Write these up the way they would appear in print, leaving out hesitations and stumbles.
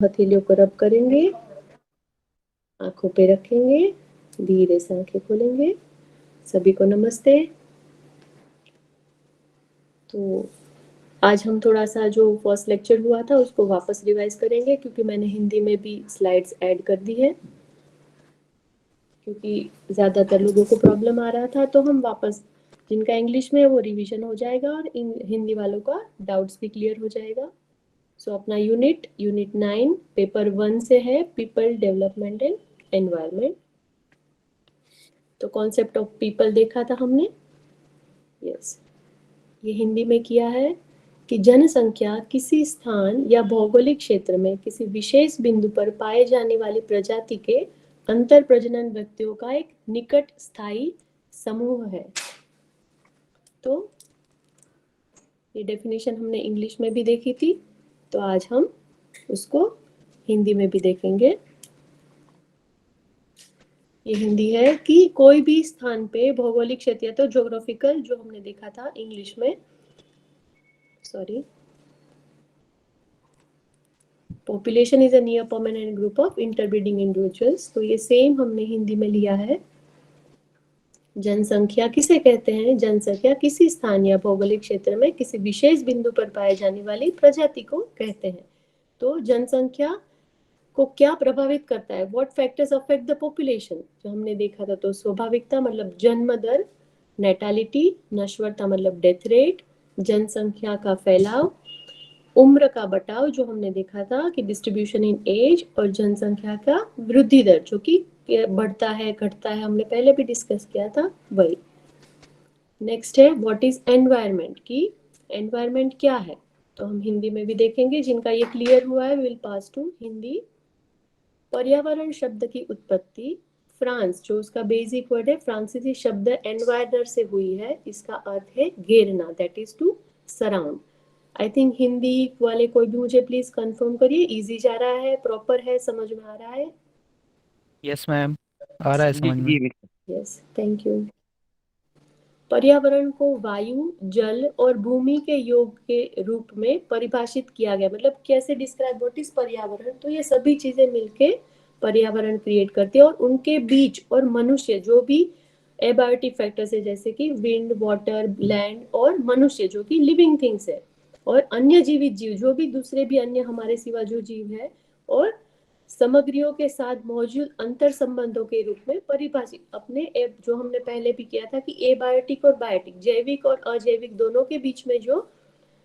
हथेलियों को रब करेंगे, आंखों पे रखेंगे, धीरे से आंखें खोलेंगे। सभी को नमस्ते। तो आज हम थोड़ा सा जो फर्स्ट लेक्चर हुआ था उसको वापस रिवाइज करेंगे, क्योंकि मैंने हिंदी में भी स्लाइड्स ऐड कर दी है, क्योंकि ज़्यादातर लोगों को प्रॉब्लम आ रहा था। तो हम वापस, जिनका इंग्लिश में है वो रिवीजन हो जाएगा और हिंदी वालों का डाउट्स भी क्लियर हो जाएगा। सो अपना यूनिट 9 पेपर 1 से है, पीपल डेवलपमेंट एंड एनवायरमेंट। तो कॉन्सेप्ट ऑफ पीपल देखा था हमने। यस, ये हिंदी में किया है कि जनसंख्या किसी स्थान या भौगोलिक क्षेत्र में किसी विशेष बिंदु पर पाए जाने वाली प्रजाति के अंतर प्रजनन व्यक्तियों का एक निकट स्थायी समूह है। तो ये डेफिनेशन हमने इंग्लिश में भी देखी थी, तो आज हम उसको हिंदी में भी देखेंगे। ये हिंदी है कि कोई भी स्थान पे भौगोलिक क्षेत्र, तो ज्योग्राफिकल जो हमने देखा था इंग्लिश में, sorry, population is a near permanent group of interbreeding individuals. तो ये सेम हमने हिंदी में लिया है। जनसंख्या किसे कहते हैं? जनसंख्या किसी स्थान या भौगोलिक क्षेत्र में किसी विशेष बिंदु पर पाए जाने वाली प्रजाति को कहते हैं। तो जनसंख्या को क्या प्रभावित करता है? What factors affect the population, जो हमने देखा था। तो स्वाभाविकता मतलब जन्म दर, नेटालिटी, नश्वरता मतलब डेथ रेट, जनसंख्या का फैलाव, उम्र का बटाव जो हमने देखा था कि डिस्ट्रीब्यूशन इन एज, और जनसंख्या का वृद्धि दर जो कि बढ़ता है घटता है, हमने पहले भी डिस्कस किया था वही। नेक्स्ट है व्हाट इज एनवायरनमेंट, की एनवायरनमेंट क्या है, तो हम हिंदी में भी देखेंगे। जिनका ये क्लियर हुआ है विल पास टू हिंदी। पर्यावरण शब्द की उत्पत्ति फ्रांस, जो उसका बेसिक वर्ड है, फ्रांसीसी शब्द एनवायरनर से हुई है। इसका अर्थ है घेरना, that is to surround. I think Hindi वाले कोई भी मुझे प्लीज कंफर्म करिए, इजी जा रहा है, प्रॉपर है, समझ में आ रहा है? यस मैम, आ रहा है समझ में। Yes, thank you. पर्यावरण को वायु, जल और भूमि के योग के रूप में परिभाषित किया गया। मतलब कैसे डिस्क्राइब व्हाट इज पर्यावरण, तो ये सभी चीजें मिलके पर्यावरण क्रिएट करती है, और उनके बीच और मनुष्य जो भी एबायोटिक फैक्टर्स है, जैसे कि विंड, वाटर, लैंड, और मनुष्य जो कि लिविंग थिंग्स है, और अन्य जीवित जीव जो भी दूसरे भी अन्य हमारे सिवा जो जीव है, और सामग्रियों के साथ मौजूद अंतर संबंधों के रूप में परिभाषित। अपने जो हमने पहले भी किया था कि एबायोटिक और बायोटिक, जैविक और अजैविक दोनों के बीच में जो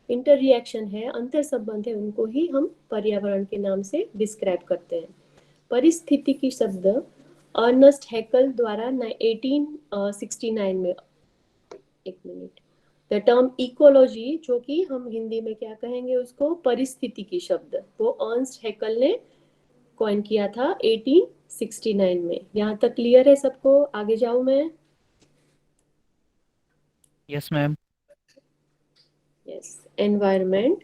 इंटर रिएक्शन है, अंतर संबंध है, उनको ही हम पर्यावरण के नाम से डिस्क्राइब करते हैं। परिस्थितिकी शब्द अर्नस्ट हैकल द्वारा 1869 में, एक मिनट, द टर्म इकोलॉजी, जो कि हम हिंदी में क्या कहेंगे उसको, परिस्थितिकी शब्द, वो अर्नस्ट हैकल ने कॉइन किया था 1869 में। यहाँ तक क्लियर है सबको? आगे जाऊं मैं? Yes ma'am. Yes, environment.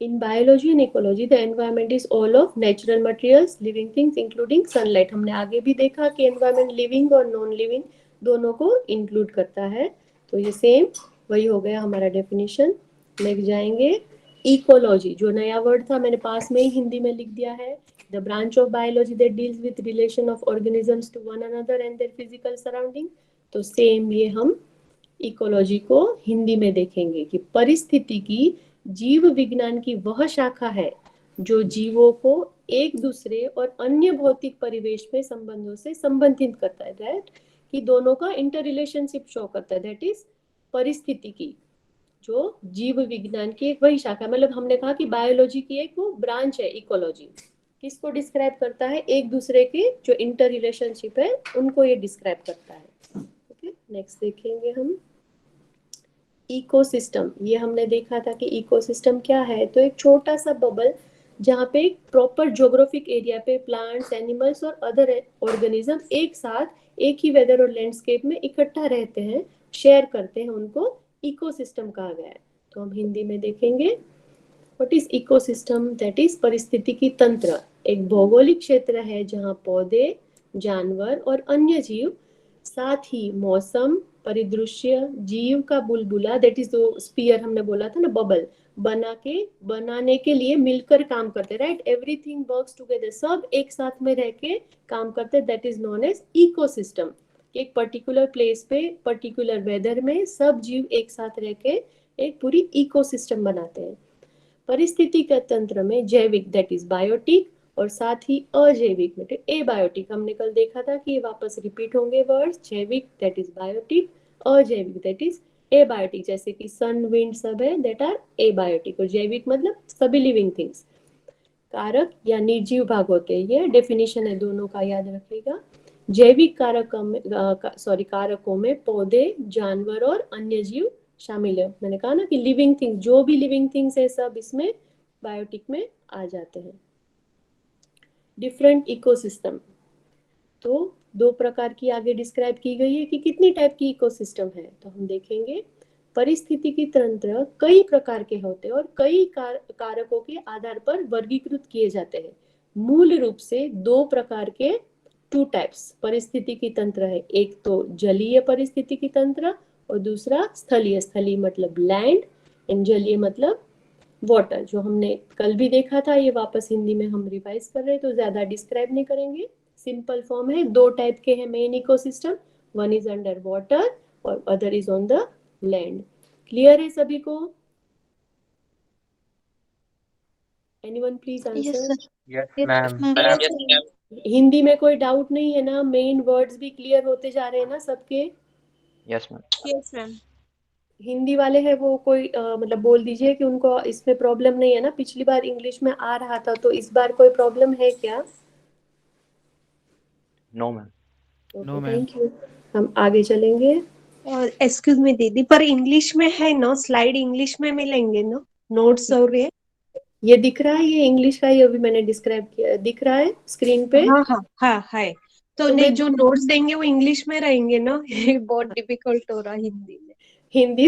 In biology and ecology, the environment is all of natural materials, living things, including sunlight. हमने आगे भी देखा कि environment living और non living दोनों को include करता है। तो ये सेम वही हो गया हमारा definition। नेक्स्ट जाएंगे इकोलॉजी, जो नया वर्ड था मैंने पास में ही हिंदी में लिख दिया है। The branch of biology that deals with relation of organisms to one another and their physical surrounding। तो सेम ये हम इकोलॉजी को हिंदी में देखेंगे कि परिस्थिति की जीव विज्ञान की वह शाखा है जो जीवों को एक दूसरे और अन्य भौतिक परिवेश में संबंधों से संबंधित करता है। दैट कि दोनों का इंटर रिलेशनशिप शो करता है, दैट इज परिस्थिति की, जो जीव विज्ञान की एक वही शाखा। मतलब हमने कहा कि बायोलॉजी की एक वो ब्रांच है इकोलॉजी, किसको डिस्क्राइब करता है? एक दूसरे के जो इंटर रिलेशनशिप है उनको ये डिस्क्राइब करता है। ओके, नेक्स्ट देखेंगे हम इकोसिस्टम। ये हमने देखा था कि इकोसिस्टम क्या है, तो एक छोटा सा बबल जहाँ पे एक प्रॉपर ज्योग्राफिक एरिया पे प्लांट्स, एनिमल्स और अदर ऑर्गेनिज्म एक साथ एक ही वेदर और लैंडस्केप में इकट्ठा रहते हैं, शेयर करते हैं, उनको इकोसिस्टम कहा गया है। तो हम हिंदी में देखेंगे what is ecosystem, that is परिस्थितिकी तंत्र। एक भौगोलिक क्षेत्र है जहाँ पौधे, जानवर और अन्य जीव, साथ ही मौसम, परिदृश्य, जीव का बुलबुला, दैट इज जो स्पीयर हमने बोला था ना, बबल, बनाने के लिए मिलकर काम करते, राइट, एवरीथिंग वर्क्स टुगेदर, सब एक साथ में रह के काम करते, that is known as ecosystem. एक पर्टिकुलर प्लेस पे पर्टिकुलर वेदर में सब जीव एक साथ रह के एक पूरी इकोसिस्टम बनाते हैं। परिस्थिति के तंत्र में जैविक दैट इज बायोटिक, और साथ ही अजैविक मतलब एबायोटिक, हमने कल देखा था कि ये वापस रिपीट होंगे वर्ड्स, जैविक दैट इज बायोटिक, अजैविक दैट इज एबायोटिक, जैसे कि सन विंड सब है दैट आर एबायोटिक, और जैविक मतलब सभी लिविंग थिंग्स। कारक या निर्जीव भाग होते हैं, ये डेफिनेशन है दोनों का, याद रखिएगा। जैविक कारकों में पौधे, जानवर और अन्य जीव शामिल है। मैंने कहा ना कि लिविंग थिंग्स, जो भी लिविंग थिंग्स है सब इसमें बायोटिक में आ जाते हैं। डिफरेंट इकोसिस्टम, तो दो प्रकार की आगे डिस्क्राइब की गई है कि कितनी टाइप की इकोसिस्टम है, तो हम देखेंगे। परिस्थितिकी तंत्र कई प्रकार के होते हैं और कई कारकों के आधार पर वर्गीकृत किए जाते हैं। मूल रूप से दो प्रकार के, टू टाइप्स परिस्थितिकी तंत्र है, एक तो जलीय परिस्थितिकी तंत्र और दूसरा स्थलीय, स्थलीय मतलब लैंड एंड जलीय मतलब वाटर, जो हमने कल भी देखा था, ये वापस हिंदी में हम रिवाइज कर रहे हैं तो ज्यादा डिस्क्राइब नहीं करेंगे। सिंपल फॉर्म है, दो टाइप के हैं main ecosystem, one is underwater और other is on the land. Clear है सभी को? Anyone please yes answer. Sir. Yes yes ma'am. Ma'am. Hindi में कोई डाउट नहीं है ना? मेन वर्ड्स भी क्लियर होते जा रहे हैं ना सबके? Yes ma'am. Yes ma'am. Hindi वाले हैं वो कोई मतलब बोल दीजिए कि उनको इसमें प्रॉब्लम नहीं है ना? पिछली बार इंग्लिश में आ रहा था, तो इस बार कोई प्रॉब्लम है क्या? No ma'am. No okay, ma'am. Thank you. हम आगे चलेंगे। और एक्सक्यूज मी दीदी, पर इंग्लिश में है ना? स्लाइड इंग्लिश में मिलेंगे ना? नोट्स और ये दिख रहा है, ये इंग्लिश का ही अभी मैंने डिस्क्राइब किया, दिख रहा है स्क्रीन पे? हाँ हाँ हाँ है। तो तो नहीं, मैं जो नोट्स देंगे वो इंग्लिश में रहेंगे ना? ये बहुत डिफिकल्ट हो रहा हिंदी हिंदी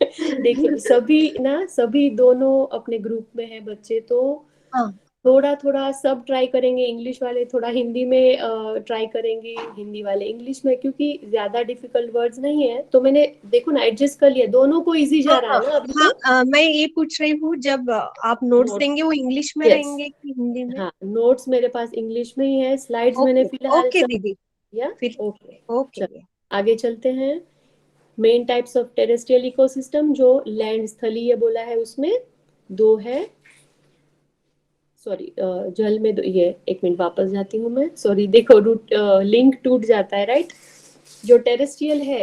देखिए, में। सभी ना, सभी दोनों अपने ग्रुप में है बच्चे, तो हाँ थोड़ा थोड़ा सब ट्राई करेंगे, इंग्लिश वाले थोड़ा हिंदी में ट्राई करेंगे, हिंदी वाले इंग्लिश में, क्योंकि ज्यादा डिफिकल्ट वर्ड्स नहीं है, तो मैंने देखो ना एडजस्ट कर लिया, दोनों को इजी जा हाँ रहा हाँ है ना अभी हाँ। तो। मैं ये पूछ रही हूँ, जब आप नोट्स नोट्स, देंगे वो इंग्लिश में यस, रहेंगे कि हिंदी में? हाँ नोट्स मेरे पास इंग्लिश में ही है, स्लाइड्स मैंने ओके फिलहाल ओके सब दीदी। किया। फिर ओके, ओके। चलो आगे चलते हैं। Main types of terrestrial ecosystem, जो लैंड स्थलीय बोला है उसमें दो है, सॉरी जल में दो, ये एक मिनट वापस जाती हूँ मैं, सॉरी देखो रूट लिंक टूट जाता है, राइट। जो टेरेस्ट्रियल है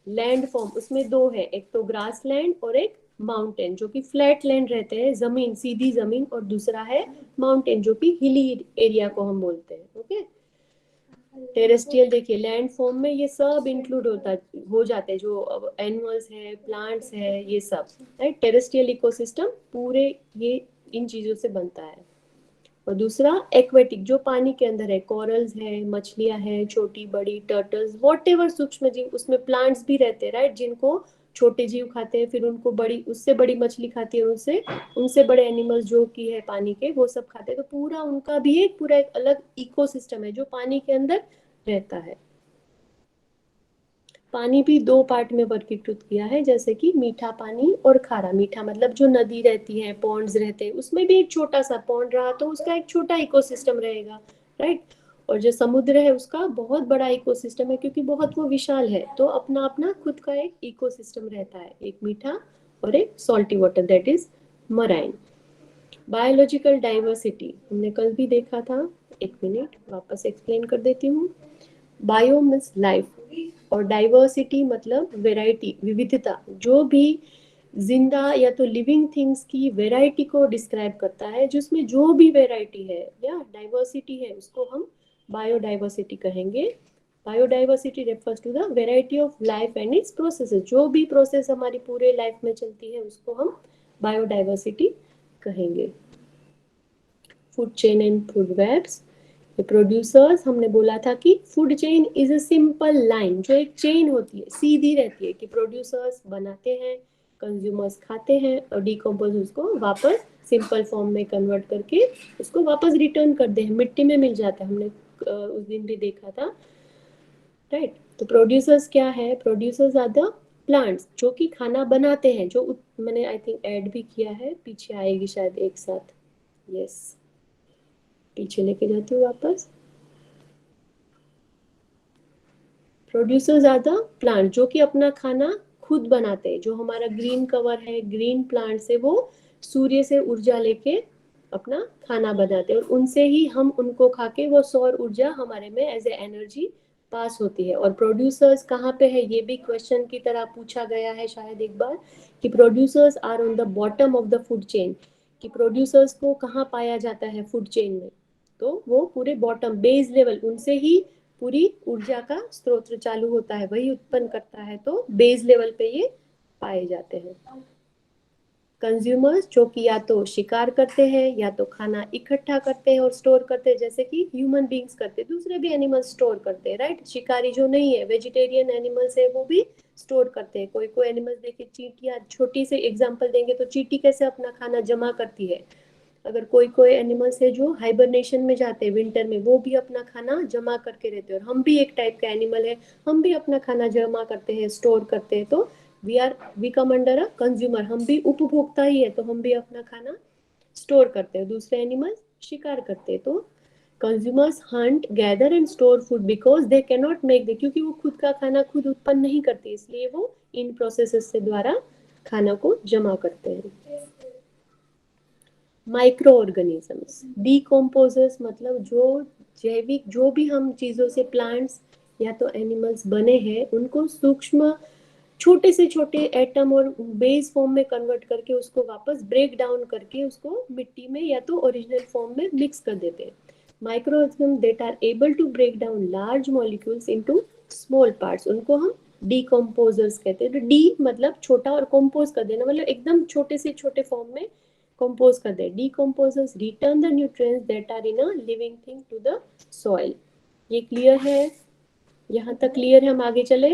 लैंड फॉर्म, उसमें दो है, एक तो ग्रास लैंड और एक माउंटेन, जो कि फ्लैट लैंड रहते हैं, जमीन सीधी जमीन, और दूसरा है माउंटेन जो कि हिली एरिया को हम बोलते हैं। ओके, टेरेस्ट्रियल देखिए लैंड फॉर्म में ये सब इंक्लूड हो जाते हैं, जो एनिमल्स है, प्लांट्स है, ये सब, राइट। टेरेस्ट्रियल इकोसिस्टम पूरे ये इन चीजों से बनता है। और दूसरा एक्वेटिक, जो पानी के अंदर है, कोरल्स है, मछलियां हैं, छोटी बड़ी टर्टल्स, वॉट एवर सूक्ष्म जीव, उसमें प्लांट्स भी रहते हैं, राइट, जिनको छोटे जीव खाते हैं, फिर उनको बड़ी, उससे बड़ी मछली खाती है, उनसे उनसे बड़े एनिमल्स जो कि है पानी के, वो सब खाते हैं, तो पूरा उनका भी एक पूरा एक अलग इकोसिस्टम है जो पानी के अंदर रहता है। पानी भी दो पार्ट में वर्गीकृत किया है, जैसे कि मीठा पानी और खारा। मीठा मतलब जो नदी रहती है, पॉन्ड्स रहते हैं, उसमें भी एक छोटा सा पॉन्ड रहा तो उसका एक छोटा इकोसिस्टम रहेगा, राइट। और जो समुद्र है उसका बहुत बड़ा इकोसिस्टम है, क्योंकि बहुत वो विशाल है, तो अपना अपना खुद का एक इकोसिस्टम रहता है, एक मीठा और एक salty water that is marine. Biological diversity हमने कल भी देखा था, एक मिनट वापस एक्सप्लेन कर देती हूँ। बायो मीन्स लाइफ और डाइवर्सिटी मतलब वेराइटी, विविधता, जो भी जिंदा या तो लिविंग थिंग्स की वेराइटी को डिस्क्राइब करता है, जिसमें जो भी वेराइटी है या डाइवर्सिटी है उसको हम बायोडाइवर्सिटी कहेंगे। Biodiversity refers to the variety of life and its processes, जो भी प्रोसेस हमारी पूरे लाइफ में चलती है उसको हम बायोडाइवर्सिटी कहेंगे। Food chain and food webs, producers, हमने बोला था कि food chain is a simple line, जो एक चेन होती है, सीधी रहती है, कि प्रोड्यूसर्स बनाते हैं, कंज्यूमर्स खाते हैं और डिकम्पोज उसको वापस सिंपल फॉर्म में कन्वर्ट करके उसको वापस रिटर्न कर दे, मिट्टी में मिल जाता है, हमने उस दिन भी देखा था, राइट। तो प्रोड्यूसर्स क्या है? प्रोड्यूसर्स आर द प्लांट्स जो कि खाना बनाते हैं, जो मैंने आई थिंक ऐड भी किया है, पीछे आएगी शायद एक साथ। यस, पीछे लेके जाती हूँ वापस। प्रोड्यूसर्स आर द प्लांट जो कि अपना खाना खुद बनाते हैं। जो हमारा ग्रीन कवर है, ग्रीन प्लांट से वो सूर्य से ऊर्जा लेके अपना खाना बनाते हैं, और उनसे ही हम उनको खा के वो सौर ऊर्जा हमारे में एज ए एनर्जी पास होती है। और प्रोड्यूसर्स कहाँ पे है, ये भी क्वेश्चन की तरह पूछा गया है शायद एक बार, कि producers are on the bottom of the food chain, कि प्रोड्यूसर्स को कहाँ पाया जाता है फूड चेन में, तो वो पूरे बॉटम बेस लेवल, उनसे ही पूरी ऊर्जा का स्रोत चालू होता है, वही उत्पन्न करता है, तो बेस लेवल पे ये पाए जाते हैं। कंज्यूमर्स जो कि या तो शिकार करते हैं या तो खाना इकट्ठा करते हैं और स्टोर करते हैं, जैसे कि ह्यूमन बींग्स करते हैं, दूसरे भी एनिमल्स स्टोर करते हैं, राइट। शिकारी जो नहीं है, वेजिटेरियन एनिमल्स है, वो भी स्टोर करते हैं। कोई कोई एनिमल्स देखिए, चींटियां, छोटी से एग्जांपल देंगे तो चींटी कैसे अपना खाना जमा करती है। अगर कोई कोई एनिमल्स है जो हाइबरनेशन में जाते हैं विंटर में, वो भी अपना खाना जमा करके रहते हैं। और हम भी एक टाइप का एनिमल है, हम भी अपना खाना जमा करते हैं, स्टोर करते हैं। तो we come under a consumer, हम भी उपभोक्ता ही है, तो हम भी अपना खाना स्टोर करते हैं। दूसरे एनिमल्स शिकार करते हैं। तो consumers hunt, gather and store food because they can not make they, क्योंकि वो खुद का खाना खुद उत्पन्न नहीं करते, इसलिए वो इन प्रोसेसेस से द्वारा खाना को जमा करते हैं। माइक्रो ऑर्गेनिजम्स, डीकम्पोजर्स मतलब जो जैविक, जो भी हम चीज़ों से प्लांट्स या तो एनिमल्स बने हैं, उनको सूक्ष्म छोटे से छोटे एटम और बेस फॉर्म में कन्वर्ट करके उसको वापस ब्रेक डाउन करके उसको मिट्टी में या तो ओरिजिनल फॉर्म में मिक्स कर देते हैं। Micro organism that are able to break down large molecules into small parts, उनको हम डीकम्पोजर्स कहते हैं। तो डी मतलब छोटा और कंपोज कर देना, मतलब एकदम छोटे से छोटे फॉर्म में कंपोज कर दे। Decomposers return the nutrients that are in a living thing to the soil. ये क्लियर है? यहाँ तक क्लियर है? हम आगे चले?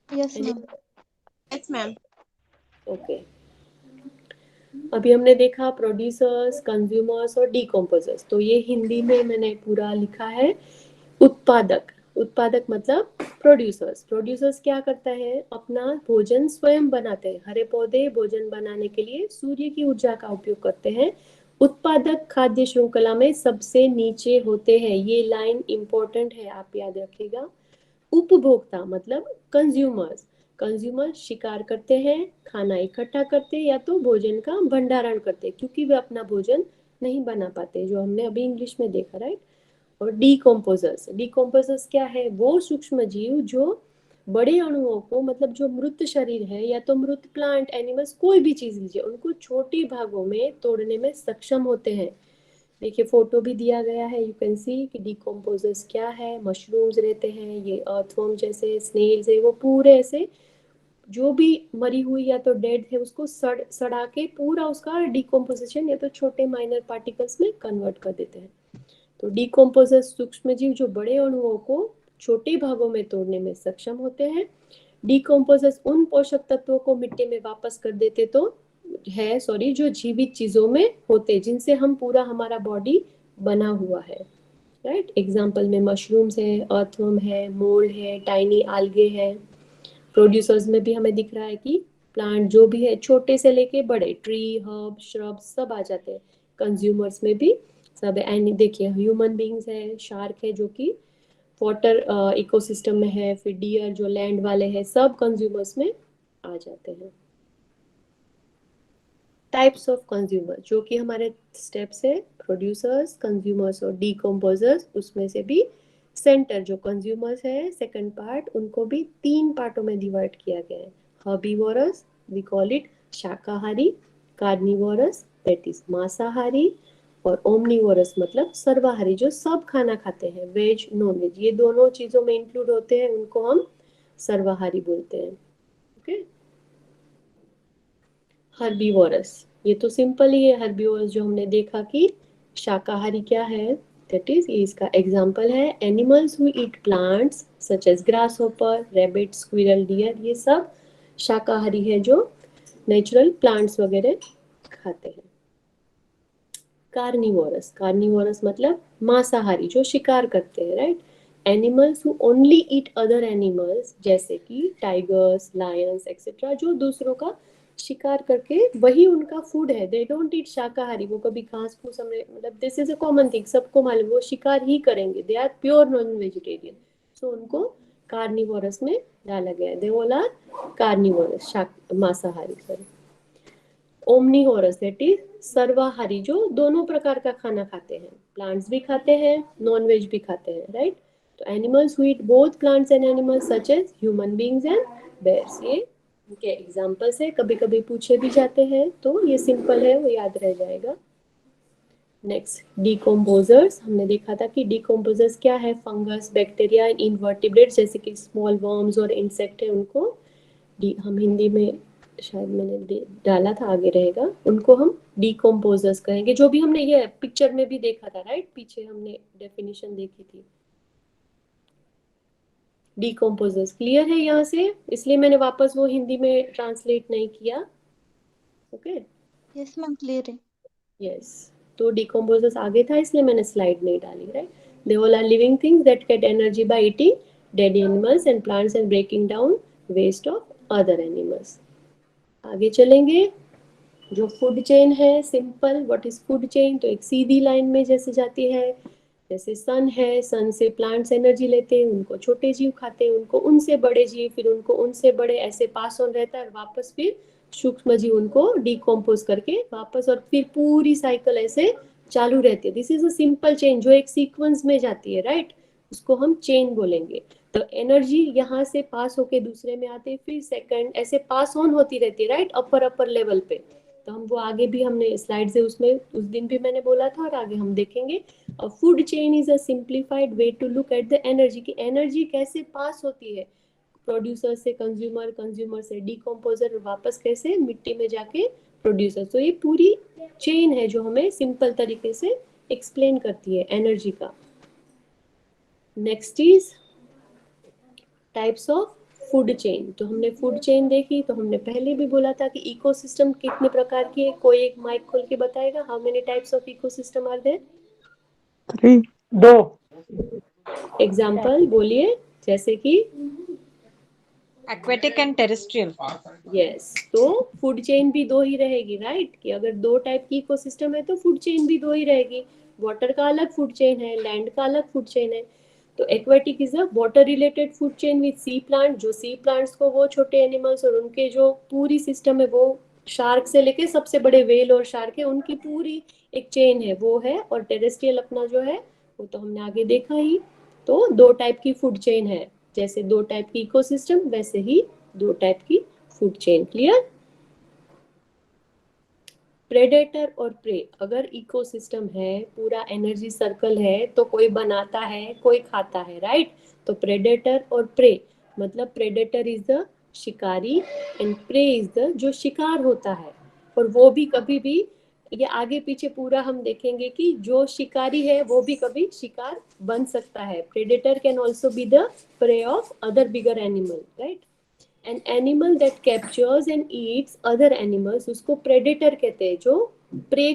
Yes ma'am. Yes ma'am. Okay, अभी हमने देखा प्रोड्यूसर्स, कंज्यूमर्स और डीकम्पोजर्स। तो ये हिंदी में मैंने पूरा लिखा है। उत्पादक, उत्पादक मतलब प्रोड्यूसर्स। प्रोड्यूसर्स क्या करता है, अपना भोजन स्वयं बनाते हैं। हरे पौधे भोजन बनाने के लिए सूर्य की ऊर्जा का उपयोग करते हैं। उत्पादक खाद्य श्रृंखला में सबसे नीचे होते हैं। ये लाइन इंपॉर्टेंट है, आप याद रखिएगा। उपभोक्ता मतलब कंज्यूमर्स, कंज्यूमर शिकार करते हैं, खाना इकट्ठा करते हैं या तो भोजन का भंडारण करते हैं, क्योंकि वे अपना भोजन नहीं बना पाते, जो हमने अभी इंग्लिश में देखा, राइट। और डीकम्पोजर्स, डीकम्पोजर्स क्या है, वो सूक्ष्म जीव जो बड़े अणुओं को, मतलब जो मृत शरीर है या तो मृत प्लांट, एनिमल्स, कोई भी चीज लीजिए, उनको छोटे भागों में तोड़ने में सक्षम होते हैं। देखिए फोटो भी दिया गया है, यू कैन सी कि डीकम्पोजर्स क्या है। मशरूम्स रहते हैं, ये अर्थवर्म जैसे स्नेल्स है, वो पूरे ऐसे जो भी मरी हुई या तो डेड है उसको सड़ा के पूरा उसका डिकम्पोजिशन या तो छोटे माइनर पार्टिकल्स में कन्वर्ट कर देते हैं। तो डीकम्पोजर्स सूक्ष्म जीव जो बड़े अणुओं को छोटे भागों में तोड़ने में सक्षम होते हैं। डीकम्पोजर्स उन पोषक तत्वों को मिट्टी में वापस कर देते तो है, सॉरी, जो जीवित चीजों में होते, जिनसे हम पूरा हमारा बॉडी बना हुआ है, राइट। एग्जाम्पल में मशरूम्स है, अर्थवर्म है, मोल्ड है, टाइनी आल्गे है। प्रोड्यूसर्स में भी हमें दिख रहा है कि प्लांट जो भी है, छोटे से लेके बड़े, ट्री, हर्ब, श्रब सब आ जाते हैं। कंज्यूमर्स में भी सब है। एंड देखिए ह्यूमन बींग्स है, शार्क है जो कि वाटर इकोसिस्टम में है, फिर डियर जो लैंड वाले हैं, सब कंज्यूमर्स में आ जाते हैं। टाइप्स ऑफ कंज्यूमर जो कि हमारे स्टेप्स है, प्रोड्यूसर्स, कंज्यूमर्स और डीकम्पोजर्स। उसमें से भी सेंटर जो कंज्यूमर्स है, सेकंड पार्ट, उनको भी 3 पार्टों में डिवाइड किया गया है। हर्बीवोरस, वी कॉल इट शाकाहारी। कार्निवोरस दैट इज मांसाहारी। और ओमनीवोरस मतलब सर्वाहारी, जो सब खाना खाते हैं, वेज नॉन वेज, ये दोनों चीजों में इंक्लूड होते हैं, उनको हम सर्वाहारी बोलते हैं। ओके। हर्बीवोरस, ये तो सिंपल ही है। हर्बीवोरस जो हमने देखा कि शाकाहारी क्या है, दैट इज, ये इसका एग्जांपल है, animals who eat plants such as grasshopper, rabbit, squirrel, deer, ये सब शाकाहारी है जो नेचुरल प्लांट्स वगैरह खाते हैं। कार्निवोरस, कार्निवोरस मतलब मांसाहारी, जो शिकार करते हैं, right. Animals who only eat other animals, जैसे कि टाइगर्स, लायंस एक्सेट्रा, जो दूसरों का शिकार करके वही उनका फूड है, दे डोंट ईट शाकाहारी, वो कभी घास फूस, हमें मतलब this is a common thing, सबको मालूम, वो शिकार ही करेंगे, they are pure non vegetarian, so उनको कार्निवोरस में डाला गया है, दे ऑल आर कार्निवोरस, मांसाहारी, सॉरी। ओमनीवोरस दैट इज सर्वाहारी, जो दोनों प्रकार का खाना खाते हैं, प्लांट्स भी खाते हैं, नॉन वेज भी खाते हैं, राइट। तो animals who eat both plants and animals such as human beings and bears, ये इनके एग्जांपल्स है, कभी कभी पूछे भी जाते हैं, तो ये सिंपल है, वो याद रह जाएगा। नेक्स्ट, डिकम्पोजर्स, हमने देखा था कि डिकम्पोजर्स क्या है, फंगस, बैक्टीरिया, इनवर्टिब्रेट्स, जैसे कि स्मॉल वर्म्स और इंसेक्ट है, उनको हम हिंदी में शायद मैंने डाला था, आगे रहेगा, उनको हम डिकम्पोजर्स कहेंगे, जो भी हमने ये पिक्चर में भी देखा था, राइट, पीछे हमने डेफिनेशन देखी थी। डिकम्पोजर्स क्लियर है यहाँ से, इसलिए मैंने वापस वो हिंदी में ट्रांसलेट नहीं किया, ओके। यस मैम, क्लियर है। यस, तो डिकम्पोजर्स आगे था, इसलिए मैंने स्लाइड नहीं डाली, right. They all are living things that get energy by eating dead animals and plants and breaking down waste of other animals. आगे चलेंगे, जो फूड चेन है, simple, what is food chain, तो एक सीधी लाइन में जैसे जाती है, जैसे सन है, सन से प्लांट्स एनर्जी लेते हैं, उनको छोटे जीव खाते हैं, उनको उनसे बड़े जीव, फिर उनको उनसे बड़े, ऐसे पास ऑन रहता है, वापस फिर सूक्ष्म जीव उनको डिकम्पोज करके वापस, और फिर पूरी साइकिल ऐसे चालू रहती है। This is a simple chain, जो एक सीक्वेंस में जाती है, राइट, उसको हम चेन बोलेंगे। तो एनर्जी यहाँ से पास होके दूसरे में आते, फिर सेकंड ऐसे पास ऑन होती रहती है, राइट, अपर लेवल पे। तो हम वो आगे भी हमने स्लाइड से, उसमें उस दिन भी मैंने बोला था, और आगे हम देखेंगे। Food chain is a simplified way to look at the energy, की एनर्जी कैसे पास होती है प्रोड्यूसर से कंज्यूमर, कंज्यूमर से डिकम्पोजर, वापस कैसे मिट्टी में जाके प्रोड्यूसर। तो ये पूरी चेन है जो हमें सिंपल तरीके से एक्सप्लेन करती है एनर्जी का। Next is types of food chain. तो हमने फूड चेन देखी, तो हमने पहले भी बोला था कि इकोसिस्टम कितने प्रकार की है, कोई एक माइक खोल के बताएगा, how many types of ecosystem are there? 3 2 example बोलिए, जैसे कि एक्वेटिक एंड टेरेस्ट्रियल। यस, तो फूड चेन भी दो ही रहेगी, राइट, कि अगर दो टाइप की इकोसिस्टम है तो फूड चेन भी दो ही रहेगी। वाटर का अलग फूड चेन है, लैंड का अलग फूड चेन है। तो aquatic is a water related food chain with sea plant, जो सी प्लांट्स को वो छोटे एनिमल्स और उनके जो पूरी सिस्टम है, वो शार्क से लेके सबसे बड़े वेल और शार्क है, उनकी पूरी एक चेन है, वो है। और टेरेस्ट्रियल अपना जो है, वो तो हमने आगे देखा ही। तो दो टाइप की फूड चेन है, जैसे दो टाइप की इकोसिस्टम, वैसे ही दो टाइप की फूड चेन। क्लियर? प्रेडेटर और प्रे, अगर इकोसिस्टम है, पूरा एनर्जी सर्कल है, तो कोई बनाता है, कोई खाता है, राइट। तो प्रेडेटर और प्रे, मतलब प्रेडेटर इज द शिकारी एंड प्रे इज द जो शिकार होता है। और वो भी कभी भी, ये आगे पीछे पूरा हम देखेंगे कि जो शिकारी है वो भी कभी शिकार बन सकता है। Predator can also be the prey of other bigger animal, right. An animal that captures and eats other animals, उसको प्रेडेटर कहते हैं, जो prey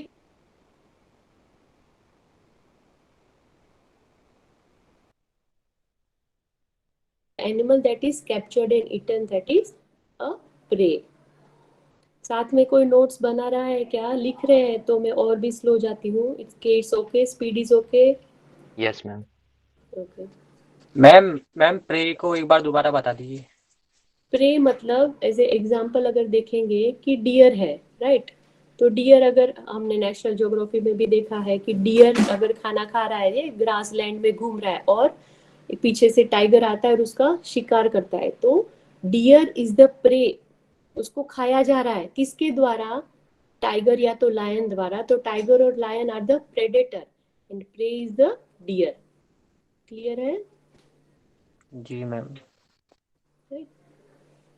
animal that is captured and eaten, that is a prey. साथ में कोई notes बना रहा है क्या? लिख रहे हैं तो मैं और भी स्लो जाती हूँ। It's okay, speed is okay. Yes ma'am. Okay ma'am prey को एक बार दोबारा बता दीजिए। प्रे मतलब एज ए एग्जाम्पल अगर देखेंगे कि डियर है, राइट। तो डियर, अगर हमने नेशनल ज्योग्राफी में भी देखा है कि डियर अगर खाना खा रहा है, ये ग्रास लैंड में घूम रहा है, और पीछे से टाइगर आता है और उसका शिकार करता है, तो डियर इज द प्रे, उसको खाया जा रहा है, किसके द्वारा? टाइगर या तो लायन द्वारा। तो टाइगर और lion are the predator and prey is the deer. Clear है? जी मैम।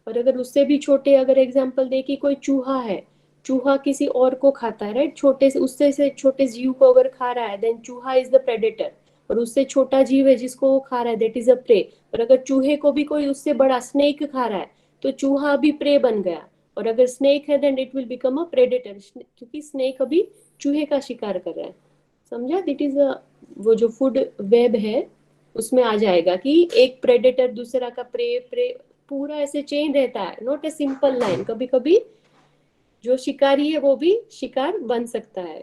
और अगर उससे भी छोटे अगर एग्जांपल दे कि कोई चूहा है, चूहा किसी और को खाता है, राइट, छोटे से, उससे से छोटे जीव को अगर खा रहा है, देन चूहा इज द प्रेडेटर। और उससे छोटा जीव है जिसको वो खा रहा है, दैट इज अ प्रे। और अगर चूहे को भी कोई उससे बड़ा स्नेक खा रहा है, तो चूहा भी प्रे बन गया। और अगर स्नेक है, then it will become a predator, क्योंकि स्नेक अभी चूहे का शिकार कर रहा है। समझा? दिट इज वो जो फूड वेब है, उसमें आ जाएगा कि एक प्रेडेटर दूसरा का प्रे प्रे पूरा ऐसे चेन रहता है, नॉट ए सिंपल लाइन। कभी कभी जो शिकारी है वो भी शिकार बन सकता है।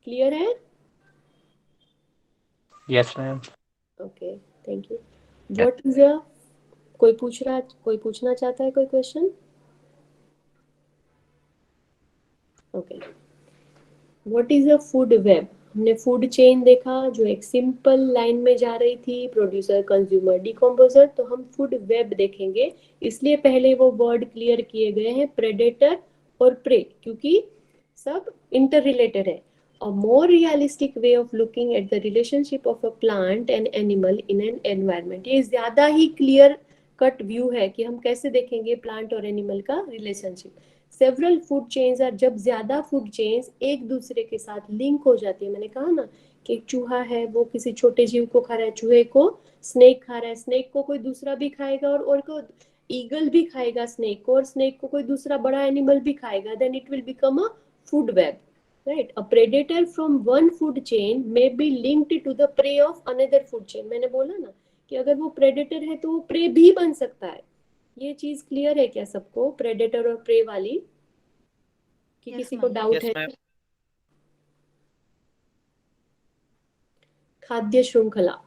क्लियर है? Yes ma'am. Okay, thank you. What is a कोई पूछना चाहता है कोई question? Okay, what is a food web? हमने फूड चेन देखा जो एक सिंपल लाइन में जा रही थी, प्रोड्यूसर, कंज्यूमर, डिकम्पोजर। तो हम फूड वेब देखेंगे, इसलिए पहले वो वर्ड क्लियर किए गए हैं, प्रेडेटर और प्रे, क्योंकि सब इंटर रिलेटेड है। A more realistic way of looking at the relationship of a plant and animal in an environment. ये ज्यादा ही क्लियर कट व्यू है कि हम कैसे देखेंगे प्लांट और एनिमल का relationship. Several food chains are, जब ज्यादा फूड चेन्स एक दूसरे के साथ लिंक हो जाती है। मैंने कहा ना कि एक चूहा है, वो किसी छोटे जीव को खा रहा है, चूहे को स्नेक खा रहा है, स्नेक को कोई दूसरा भी खाएगा, और को ईगल भी खाएगा स्नेक को, और स्नेक को कोई दूसरा बड़ा एनिमल भी खाएगा, then it will become a food web, right? A predator from one food chain may be linked to the prey of another food chain. मैंने बोला ना कि अगर वो प्रेडेटर है तो वो प्रे भी बन सकता है। ये चीज क्लियर है क्या सबको, प्रेडेटर और प्रे वाली? कि Yes, किसी को ma'am. डाउट यस है? मैम। खाद्य श्रृंखला।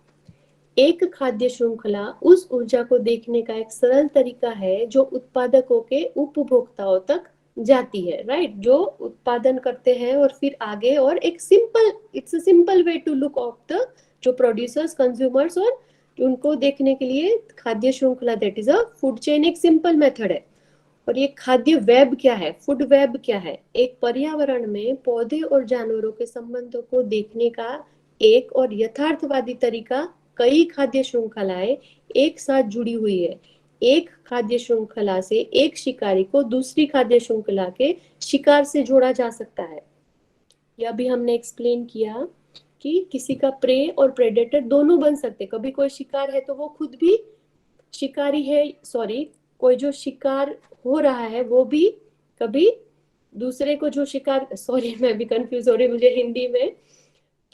एक खाद्य श्रृंखला उस ऊर्जा को देखने का एक सरल तरीका है जो उत्पादकों के उपभोक्ताओं तक जाती है, राइट? जो उत्पादन करते हैं और फिर आगे, और एक simple, it's a simple way to look of the जो प्रोड्यूसर्स, कंज्यूमर्स, और उनको देखने के लिए खाद्य श्रृंखला, that is a food chain, एक सिंपल मेथड है। और ये खाद्य वेब क्या है, फूड वेब क्या है? एक पर्यावरण में पौधे और जानवरों के संबंधों को देखने का एक और यथार्थवादी तरीका। कई खाद्य श्रृंखलाएं एक साथ जुड़ी हुई है। एक खाद्य श्रृंखला से एक शिकारी को दूसरी खाद्य श्रृंखला के शिकार से जोड़ा जा सकता है। यह भी हमने एक्सप्लेन किया कि किसी का प्रे और प्रेडेटर दोनों बन सकते। कभी कोई शिकार है तो वो खुद भी शिकारी है, सॉरी, कोई जो शिकार हो रहा है वो भी कभी दूसरे को जो शिकार, सॉरी मैं भी कंफ्यूज हो रही, मुझे हिंदी में,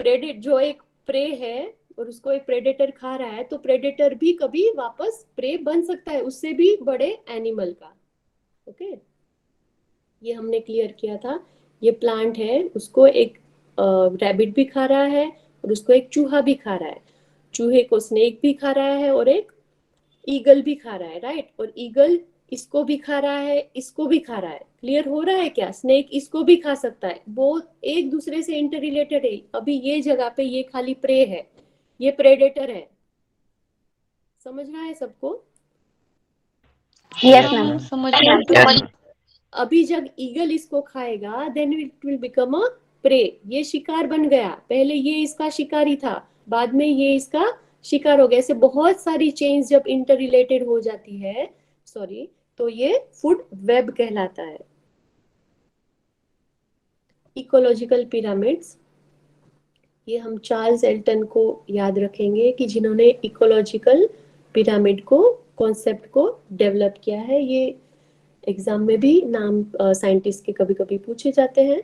प्रेडेट जो एक प्रे है और उसको एक प्रेडेटर खा रहा है, तो प्रेडेटर भी कभी वापस प्रे बन सकता है, उससे भी बड़े एनिमल का। ओके, ये हमने क्लियर किया था। ये प्लांट है, उसको एक रैबिट भी खा रहा है और उसको एक चूहा भी खा रहा है, चूहे को स्नेक भी खा रहा है और एक ईगल भी खा रहा है, राइट? और ईगल इसको भी खा रहा है, इसको भी खा रहा है। क्लियर हो रहा है क्या? स्नेक इसको भी खा सकता है, वो एक दूसरे से इंटर रिलेटेड है। अभी ये जगह पे ये खाली प्रे है, ये प्रेडेटर है। समझ रहा है सबको? Yes, हाँ ma'am. मैम, समझ गई। अभी जब ईगल इसको खाएगा, then it will become a prey, ये शिकार बन गया। पहले ये इसका शिकारी था, बाद में ये इसका शिकार हो गया। ऐसे बहुत सारी चेन्स जब इंटर रिलेटेड हो जाती है, सॉरी, तो ये फूड वेब कहलाता है। इकोलॉजिकल पिरामिड्स, ये हम चार्ल्स एल्टन को याद रखेंगे कि जिन्होंने इकोलॉजिकल पिरामिड को, कॉन्सेप्ट को डेवलप किया है। ये एग्जाम में भी नाम साइंटिस्ट के कभी कभी पूछे जाते हैं।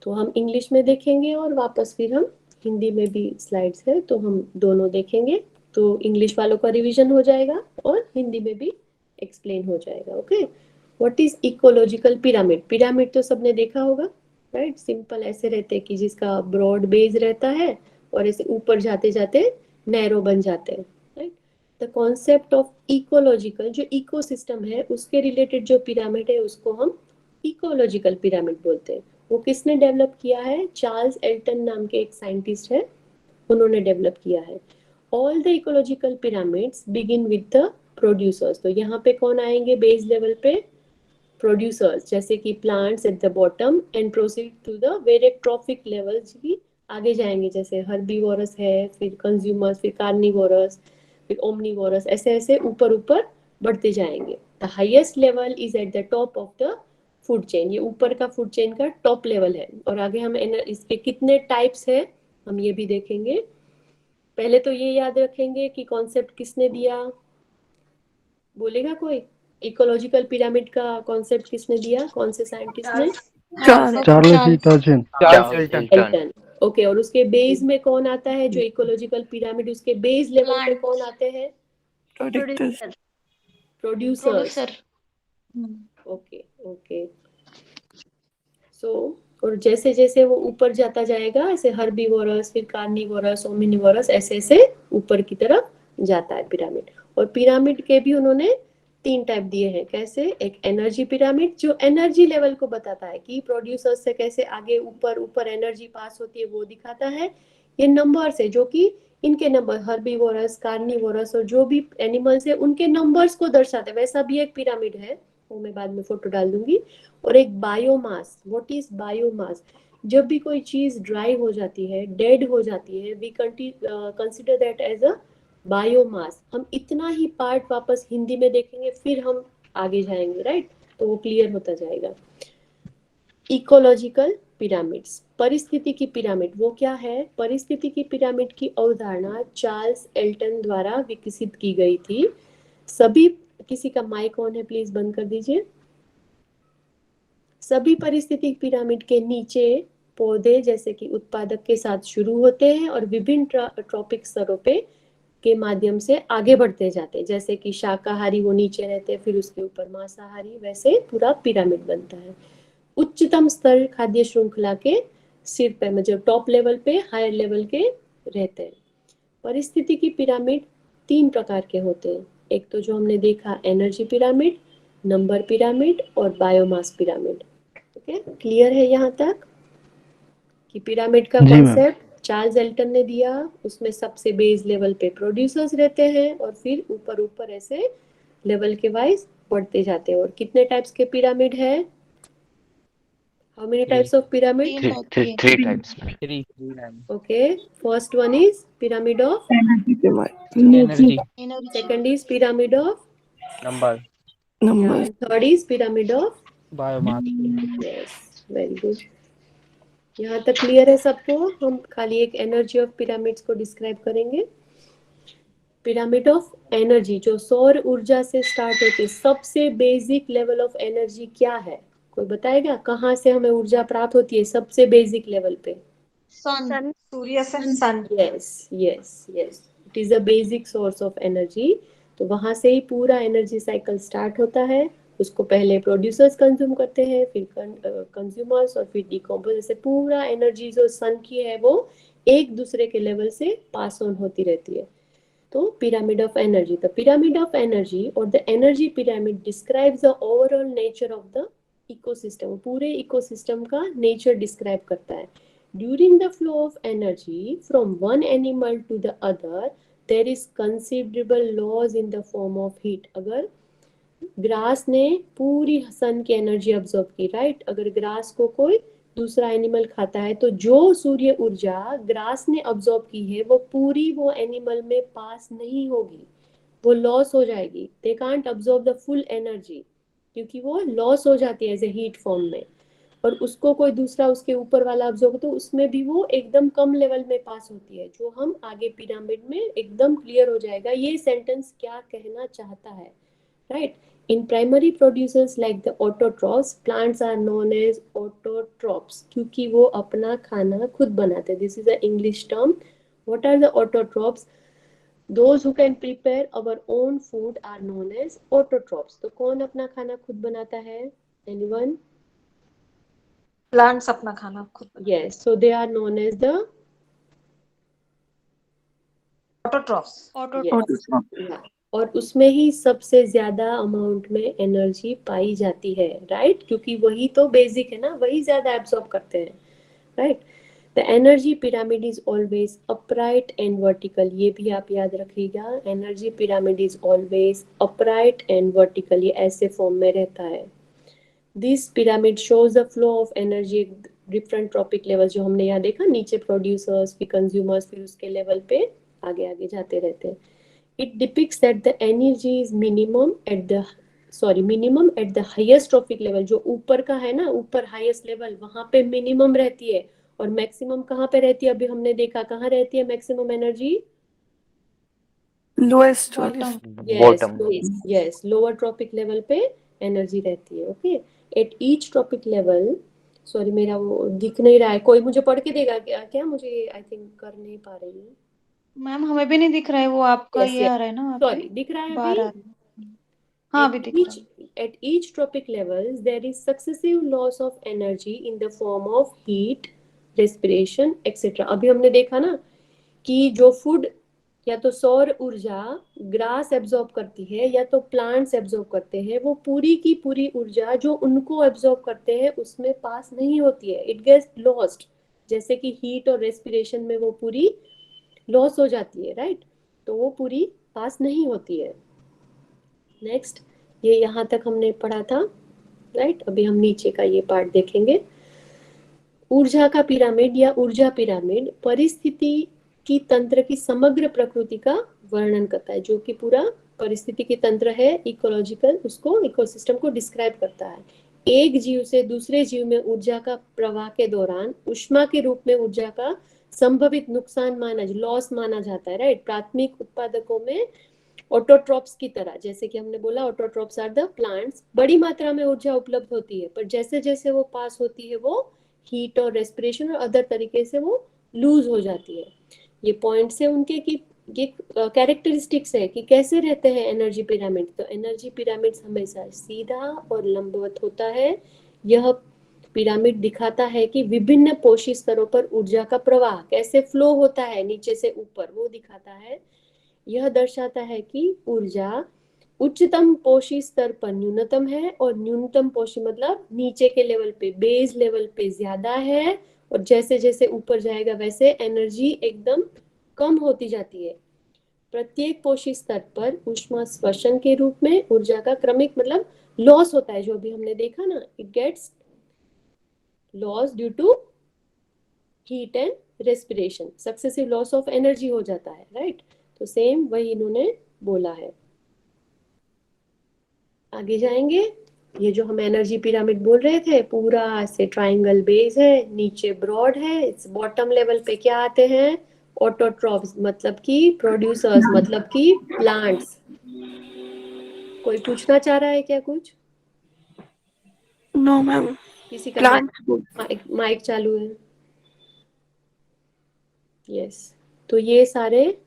तो हम इंग्लिश में देखेंगे और वापस फिर हम हिंदी में भी स्लाइड्स है तो हम दोनों देखेंगे, तो इंग्लिश वालों का रिवीजन हो जाएगा और हिंदी में भी एक्सप्लेन हो जाएगा। Okay, what is ecological pyramid? Pyramid तो सबने देखा होगा, राइट? सिंपल ऐसे रहते हैं कि जिसका ब्रॉड बेस रहता है और ऐसे ऊपर जाते जाते नैरो बन जाते हैं, right? The concept of ecological, जो इकोसिस्टम है उसके रिलेटेड जो पिरामिड है उसको हम इकोलॉजिकल पिरामिड बोलते हैं। वो किसने डेवलप किया है? चार्ल्स एल्टन नाम के एक साइंटिस्ट है, उन्होंने डेवलप किया है। All the ecological pyramids begin with the producers. तो यहाँ पे कौन आएंगे बेस लेवल पे? प्रोड्यूसर्स, जैसे कि plants at the bottom and proceed to the very trophic levels भी आगे जाएंगे, जैसे हर्बीवोरस है, फिर कंज्यूमर्स, फिर कार्निवोरस, फिर ओमनीवोरस, ऐसे ऐसे ऊपर ऊपर बढ़ते जाएंगे। The highest level is at the top of the food chain, ये ऊपर का फूड चेन का टॉप लेवल है। और आगे हम इसके कितने टाइप्स है हम ये भी देखेंगे। पहले तो ये याद रखेंगे कि कॉन्सेप्ट किसने दिया, बोलेगा कोई? इकोलॉजिकल पिरामिड का कॉन्सेप्ट किसने दिया, कौन से साइंटिस्ट ने? Charles E. Darwin. Charles Elton. Elton. Okay, और उसके बेस में कौन आता है? जो इकोलॉजिकल पिरामिड, उसके बेस लेवल पे Plants. कौन आते हैं? Producers. Producers. Producer. Okay okay. So और जैसे जैसे वो ऊपर जाता जाएगा, ऐसे हर्बीवोरस, फिर कार्निवोरस, ओमिनिवोरस, ऐसे ऐसे ऊपर की तरफ जाता है पिरामिड। और पिरामिड के भी उन्होंने 3 टाइप दिए हैं। कैसे? एक एनर्जी पिरामिड जो एनर्जी लेवल को बताता है कि प्रोड्यूसर्स से कैसे आगे ऊपर ऊपर एनर्जी पास होती है, वो दिखाता है। ये नंबर्स है, जो कि इनके नंबर, हर्बीवोरस, कार्निवोरस और जो भी एनिमल्स है उनके नंबर्स को दर्शाते हैं। वैसा भी एक पिरामिड है, वो मैं बाद में फोटो डाल दूंगी। और एक बायोमास। What is biomass? जब भी कोई चीज ड्राई हो जाती है, डेड हो जाती है, we consider that as a biomass. हम इतना ही पार्ट वापस हिंदी में देखेंगे, फिर हम आगे जाएंगे, राइट? तो वो क्लियर होता जाएगा। इकोलॉजिकल पिरामिड्स, परिस्थिति की पिरामिड, वो क्या है? परिस्थिति की पिरामिड की अवधारणा चार्ल्स एल्टन द्वारा विकसित की गई थी। सभी, किसी का माइक ऑन है, प्लीज बंद कर दीजिए। सभी परिस्थितिक पिरामिड के नीचे पौधे जैसे कि उत्पादक के साथ शुरू होते हैं और विभिन्न ट्रॉपिक स्तरों पे के माध्यम से आगे बढ़ते जाते हैं। जैसे कि शाकाहारी वो नीचे रहते हैं, फिर उसके ऊपर मांसाहारी, वैसे पूरा पिरामिड बनता है। उच्चतम स्तर खाद्य श्रृंखला के सिर पे, मतलब टॉप लेवल पे, हायर लेवल के रहते हैं। परिस्थिति की पिरामिड 3 प्रकार के होते हैं। एक तो जो हमने देखा एनर्जी पिरामिड, नंबर पिरामिड और बायोमास पिरामिड। ओके, क्लियर है यहाँ तक कि पिरामिड का जी मैम। कॉन्सेप्ट चार्ल्स एल्टन ने दिया। उसमें सबसे बेस लेवल पे प्रोड्यूसर्स रहते हैं और फिर ऊपर ऊपर ऐसे लेवल के वाइज बढ़ते जाते हैं। और कितने टाइप्स के पिरामिड है? How many types of pyramid? Three types. 3 okay, first one is pyramid of Energy pyramid. Energy, Energy. Second is pyramid of number. Numbers. Third is pyramid of biomass. Yes, very good. यहाँ तक clear है सबको? हम खाली एक energy of pyramids को describe करेंगे। Pyramid of energy जो सौर ऊर्जा से स्टार्ट होती है, सबसे बेसिक लेवल ऑफ एनर्जी क्या है? कोई बताएगा कहाँ से हमें ऊर्जा प्राप्त होती है सबसे बेसिक लेवल पे? Sun. सूर्य से sun. Yes yes yes, it is a basic source of energy. तो वहां से ही पूरा एनर्जी साइकिल स्टार्ट होता है। उसको पहले प्रोड्यूसर्स कंज्यूम करते हैं, फिर कंज्यूमर्स और फिर डिकम्पोज। से पूरा एनर्जी जो सन की है वो एक दूसरे के लेवल से पास ऑन होती रहती है। तो pyramid of energy, the pyramid of energy और the energy pyramid describes the overall nature of the ecosystem. पूरे इकोसिस्टम का नेचर डिस्क्राइब करता है। During the flow of energy from one animal to the other there is considerable loss in the form of heat. अगर grass ने पूरी sun की energy absorb की, right? अगर ग्रास को कोई दूसरा एनिमल खाता है तो जो सूर्य ऊर्जा ग्रास ने अब्सॉर्ब की है वो पूरी वो एनिमल में पास नहीं होगी, वो लॉस हो जाएगी। They can't absorb the full energy, क्योंकि वो लॉस हो जाती है एज ए हीट फॉर्म में। और उसको कोई दूसरा उसके ऊपर वाला अब्सॉर्ब, तो उसमें भी वो एकदम कम लेवल में पास होती है, जो हम आगे पिरामिड में एकदम क्लियर हो जाएगा ये सेंटेंस क्या कहना चाहता है, right? In primary producers like the autotrophs, plants are known as autotrophs क्योंकि वो अपना खाना खुद बनाते हैं। This is an English term. What are the autotrophs? Those who can prepare our own food are known as autotrophs. तो कौन अपना खाना खुद बनाता है? Anyone? प्लांट्स अपना खाना खुद बनाते हैं। Yes. So they are known as the autotrophs. yes. Yeah. और उसमें ही सबसे ज्यादा अमाउंट में एनर्जी पाई जाती है, राइट? क्योंकि वही तो बेसिक है ना, वही ज्यादा एब्सॉर्ब करते हैं, right? The energy pyramid is always upright and vertical. ये भी आप याद रखिएगा, energy pyramid is always upright and vertical, ये ऐसे फॉर्म में रहता है। This pyramid shows the flow of energy different trophic level, जो हमने यहाँ देखा, नीचे प्रोड्यूसर्स, फिर कंज्यूमर्स, फिर उसके लेवल पे आगे आगे जाते रहते हैं। It depicts that the energy is minimum at the highest trophic level। जो ऊपर का है ना, ऊपर हाईएस्ट लेवल, वहां पे मिनिमम रहती है। और मैक्सिमम कहाँ पे रहती है? अभी हमने देखा कहाँ रहती है मैक्सिमम एनर्जी? Lowest वाली। यस, लोअर ट्रॉपिक लेवल पे एनर्जी रहती है। Okay, at each trophic level sorry मेरा वो दिख नहीं रहा है, कोई मुझे पढ़ के देगा क्या? क्या मुझे आई थिंक कर नहीं पा रही हूँ। मैम हमें भी नहीं दिख रहा है, वो आपका Yes, ये yes. आ रहा है ना वहाँ पे, सॉरी, दिख रहा है बाहर आ अभी? रहा है। हाँ अभी At दिख रहा है। at each tropic levels, there is successive loss of energy in the form of heat, respiration, etc. अभी हमने देखा ना कि जो फूड या तो सौर ऊर्जा ग्रास एब्जॉर्ब करती है या तो प्लांट्स एब्जॉर्ब करते हैं, वो पूरी की पूरी ऊर्जा जो उनको एब्जॉर्ब करते हैं उसमें पास नहीं होती है, इट गेट्स लॉस्ट। जैसे कि हीट और रेस्पिरेशन में वो पूरी लॉस हो जाती है, राइट? तो वो पूरी पास नहीं होती है। नेक्स्ट, ये यहाँ तक हमने पढ़ा था, राइट? अभी हम नीचे का ये पार्ट देखेंगे। ऊर्जा का पिरामिड या ऊर्जा पिरामिड परिस्थिति की तंत्र की समग्र प्रकृति का वर्णन करता है, जो कि पूरा परिस्थिति की तंत्र है, इकोलॉजिकल, उसको इकोसिस्टम को डिस्क्राइब करता है। एक जीव से दूसरे जीव में ऊर्जा का प्रवाह के दौरान उष्मा के रूप में ऊर्जा का संभवित नुकसान लॉस माना जाता है, राइट? प्राथमिक उत्पादकों में ऑटोट्रॉप्स की तरह, जैसे कि हमने बोला ऑटोट्रॉप्स आर द प्लांट्स, बड़ी मात्रा में ऊर्जा उपलब्ध होती है, पर जैसे जैसे वो पास होती है वो हीट और रेस्पिरेशन और अदर तरीके से वो लूज हो जाती है। ये पॉइंट्स है उनके कि ये कैरेक्टरिस्टिक्स है कि कैसे रहते हैं एनर्जी पिरामिड। तो एनर्जी पिरामिड हमेशा सीधा और लंबवत होता है। यह पिरामिड दिखाता है कि विभिन्न पोषी स्तरों पर ऊर्जा का प्रवाह कैसे फ्लो होता है नीचे से ऊपर, वो दिखाता है। यह दर्शाता है कि ऊर्जा उच्चतम पोषी स्तर पर न्यूनतम है और न्यूनतम पोषी मतलब नीचे के लेवल पे, बेस लेवल पे ज्यादा है, और जैसे जैसे ऊपर जाएगा वैसे एनर्जी एकदम कम होती जाती है। प्रत्येक पोषी स्तर पर ऊष्मा श्वसन के रूप में ऊर्जा का क्रमिक मतलब लॉस होता है, जो अभी हमने देखा ना, it gets loss due to heat and respiration, successive loss of energy हो जाता है, राइट? तो सेम वही इन्होंने बोला है। आगे जाएंगे। ये जो हम एनर्जी पिरामिड बोल रहे थे, पूरा ऐसे ट्रायंगल बेस है, नीचे ब्रॉड है, इस बॉटम लेवल पे क्या आते हैं? ऑटोट्रॉप्स मतलब कि प्रोड्यूसर्स, मतलब कि प्लांट्स। कोई पूछना चाह रहा है क्या कुछ? नो मैम, किसी का प्लांट्स माइक चालू है? यस। तो ये सारे,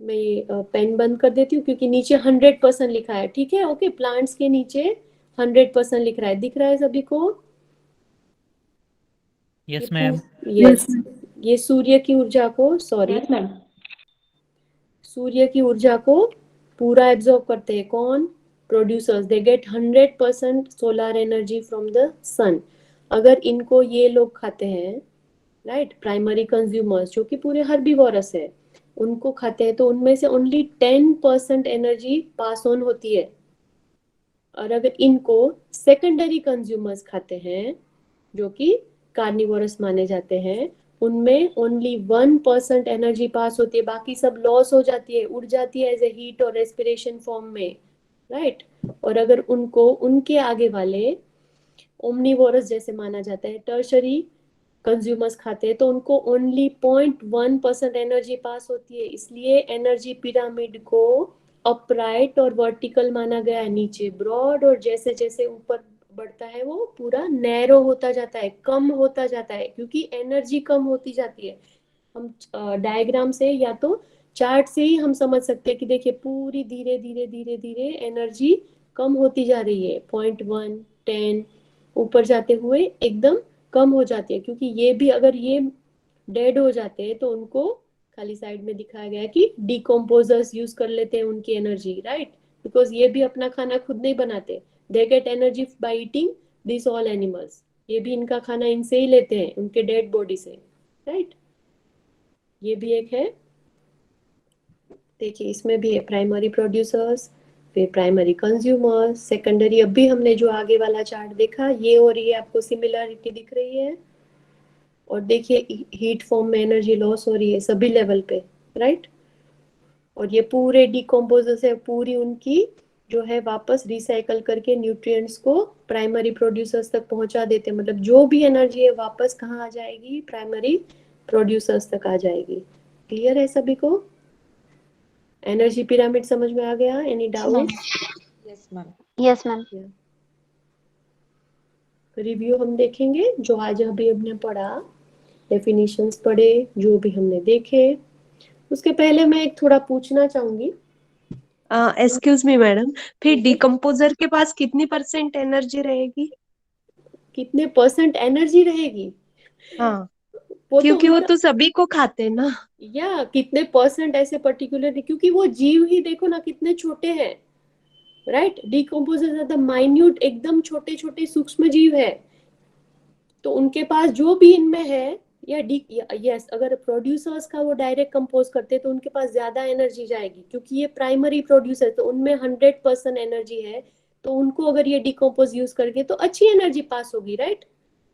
मैं पेन बंद कर देती हूँ क्योंकि नीचे 100% लिखा है, ठीक है? ओके, प्लांट्स के नीचे 100% लिख रहा है, दिख रहा है सभी को? Yes ma'am. यस। ये सूर्य की ऊर्जा को, सॉरी, सूर्य की ऊर्जा को पूरा एब्जॉर्ब करते हैं कौन? Producers. They get 100% solar energy from the sun. अगर इनको ये लोग खाते हैं, राइट, प्राइमरी कंज्यूमर्स जो कि पूरे हर्बीवोरस है, उनको खाते हैं तो उनमें से ओनली 10% एनर्जी पास ऑन होती है। और अगर इनको सेकेंडरी कंज्यूमर्स खाते हैं जो कि कार्निवोरस माने जाते हैं, उनमें ओनली 1% एनर्जी पास होती है, बाकी सब लॉस हो जाती है, उड़ जाती है एज ए हीट और रेस्पिरेशन फॉर्म में, राइट? और अगर उनको उनके आगे वाले ओमनीवोरस जैसे माना जाता है, टर्शरी कंज्यूमर्स खाते हैं, तो उनको ओनली 0.1% एनर्जी पास होती है। इसलिए एनर्जी पिरामिड को अपराइट और वर्टिकल माना गया है, नीचे ब्रॉड और जैसे जैसे ऊपर बढ़ता है वो पूरा नैरो होता जाता है, कम होता जाता है, क्योंकि एनर्जी कम होती जाती है। हम डायग्राम से या तो चार्ट से ही हम समझ सकते हैं कि देखिए पूरी धीरे धीरे धीरे धीरे एनर्जी कम होती जा रही है, 0.1 10 ऊपर जाते हुए एकदम कम हो जाती है, क्योंकि ये भी अगर ये डेड हो जाते हैं तो उनको खाली साइड में दिखाया गया है कि डिकम्पोजर्स यूज कर लेते हैं उनकी एनर्जी, राइट? बिकॉज ये भी अपना खाना खुद नहीं बनाते, they get energy by eating this all animals. ये भी इनका खाना इनसे ही लेते हैं, उनके डेड बॉडी से, राइट? ये भी एक है। देखिए इसमें भी है प्राइमरी प्रोड्यूसर्स, फिर प्राइमरी कंज्यूमर्स, सेकेंडरी, अभी हमने जो आगे वाला चार्ट देखा ये और ये आपको सिमिलरिटी दिख रही है। और देखिए हीट फॉर्म में एनर्जी लॉस हो रही है सभी लेवल पे, राइट? और ये पूरे डिकम्पोजर्स है, पूरी उनकी जो है वापस रिसाइकल करके न्यूट्रिएंट्स को प्राइमरी प्रोड्यूसर्स तक पहुंचा देते हैं, मतलब जो भी एनर्जी है वापस कहाँ आ जाएगी? प्राइमरी प्रोड्यूसर्स तक आ जाएगी। क्लियर है सभी को? एनर्जी पिरामिड समझ में आ गया? Any doubt? Yes ma'am. Yes ma'am. Review हम देखेंगे जो आज अभी हमने पढ़ा, डेफिनेशंस पढ़े, जो भी हमने देखे। उसके पहले मैं एक थोड़ा पूछना चाहूंगी। एक्सक्यूज मी मैडम, फिर डिकम्पोजर के पास कितनी % एनर्जी रहेगी? कितने % एनर्जी रहेगी? हाँ, वो तो क्योंकि वो हमारा, तो सभी को खाते हैं ना। या कितने % ऐसे पर्टिकुलर, क्योंकि वो जीव ही देखो ना कितने छोटे हैं, राइट? डिकम्पोजर ज्यादा माइन्यूट, एकदम छोटे छोटे सूक्ष्म जीव है, तो उनके पास जो भी इनमें है, या यस, अगर प्रोड्यूसर्स का वो डायरेक्ट कंपोज करते तो उनके पास ज्यादा एनर्जी जाएगी, क्योंकि ये प्राइमरी प्रोड्यूसर, तो उनमें 100% एनर्जी है, तो उनको अगर ये डिकम्पोज यूज करके तो अच्छी एनर्जी पास होगी, राइट?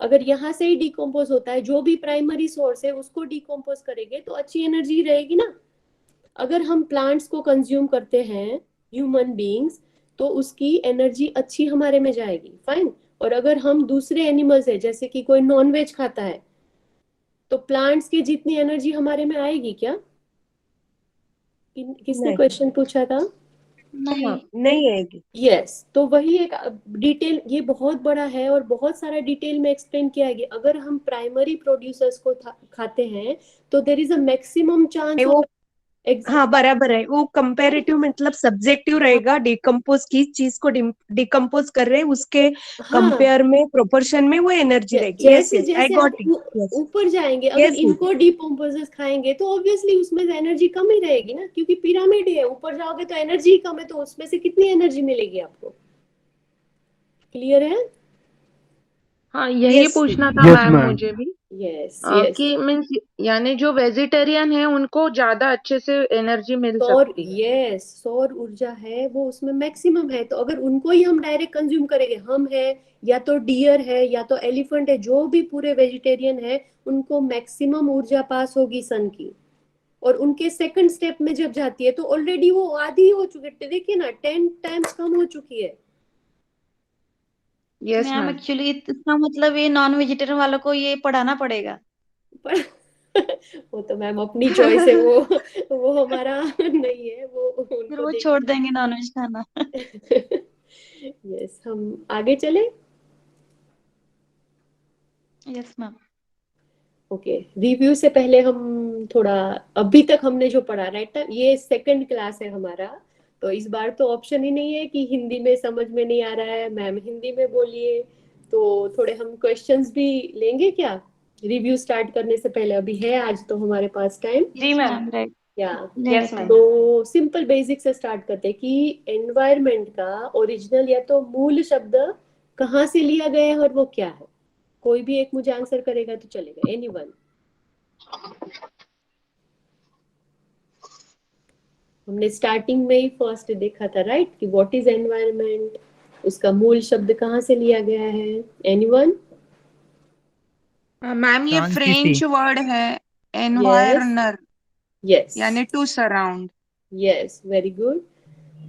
अगर यहाँ से ही डिकम्पोज होता है, जो भी प्राइमरी सोर्स है उसको डिकम्पोज करेंगे तो अच्छी एनर्जी रहेगी ना। अगर हम प्लांट्स को कंज्यूम करते हैं, ह्यूमन बीइंग्स, तो उसकी एनर्जी अच्छी हमारे में जाएगी, फाइन। और अगर हम दूसरे एनिमल्स है, जैसे कि कोई नॉन वेज खाता है, तो प्लांट्स की जितनी एनर्जी हमारे में आएगी क्या? किसने नहीं। क्वेश्चन पूछा था? नहीं। हाँ, नहीं आएगी। यस, तो वही एक डिटेल, ये बहुत बड़ा है और बहुत सारा डिटेल में एक्सप्लेन किया है कि अगर हम प्राइमरी प्रोड्यूसर्स को खाते हैं तो there is a maximum chance वो ऑफ हाँ बराबर है, वो कंपैरेटिव मतलब सब्जेक्टिव रहेगा। डिकम्पोज किस चीज को डिकम्पोज कर रहे हैं उसके हाँ, कंपेयर में, प्रोपोर्शन में वो एनर्जी रहेगी। यस जैसे यस, आई जैसे हम गॉट इट। यस ऊपर जाएंगे, अगर यस यस। इनको डिकम्पोजर्स खाएंगे तो ऑब्वियसली उसमें एनर्जी कम ही रहेगी ना, क्योंकि पिरामिड है, ऊपर जाओगे तो एनर्जी कम है, तो उसमें से कितनी एनर्जी मिलेगी आपको? क्लियर है? हाँ, यही यस पूछना था Yes, मैम ma'am. मुझे भी। Yes yes. कि मीन्स यानी जो वेजिटेरियन है उनको ज्यादा अच्छे से एनर्जी मिल सौर, सकती है। यस, सौर ऊर्जा है वो उसमें मैक्सिमम है, तो अगर उनको ही हम डायरेक्ट कंज्यूम करेंगे, हम है या तो डियर है या तो एलिफेंट है, जो भी पूरे वेजिटेरियन है, उनको मैक्सिमम ऊर्जा पास होगी सन की। और उनके सेकंड स्टेप में जब जाती है तो ऑलरेडी वो आधी हो चुकी है, देखिए ना 10 टाइम्स कम हो चुकी है। Yes ma'am ma'am. एक्चुअली इसका मतलब ये नॉन वेजिटेरियन वालों को ये पढ़ाना पड़ेगा। पर वो तो मैम अपनी चॉइस है, वो हमारा नहीं है, वो फिर उनको वो देख। छोड़ देंगे नॉन वेज खाना। यस, हम आगे चले। Yes ma'am. ओके, रिव्यू से पहले हम थोड़ा, अभी तक हमने जो पढ़ा, राइट, ये सेकंड क्लास है हमारा, तो इस बार तो ऑप्शन ही नहीं है कि हिंदी में समझ में नहीं आ रहा है मैम हिंदी में बोलिए, तो थोड़े हम क्वेश्चंस भी लेंगे क्या रिव्यू स्टार्ट करने से पहले? अभी है आज तो हमारे पास टाइम। जी मैम, राइट। या ले लेते हैं। तो सिंपल बेसिक से स्टार्ट करते हैं कि एनवायरनमेंट का ओरिजिनल या तो मूल शब्द कहाँ से लिया गया है और वो क्या है? कोई भी एक मुझे आंसर करेगा तो चलेगा, एनीवन। हमने स्टार्टिंग में ही फर्स्ट देखा था, राइट, कि व्हाट इज एनवायरनमेंट, उसका मूल शब्द कहाँ से लिया गया है? एनीवन? मैम ये फ्रांसीसी। फ्रेंच वर्ड है, यस एनवायरनर, यस यानी to surround. Yes, very good.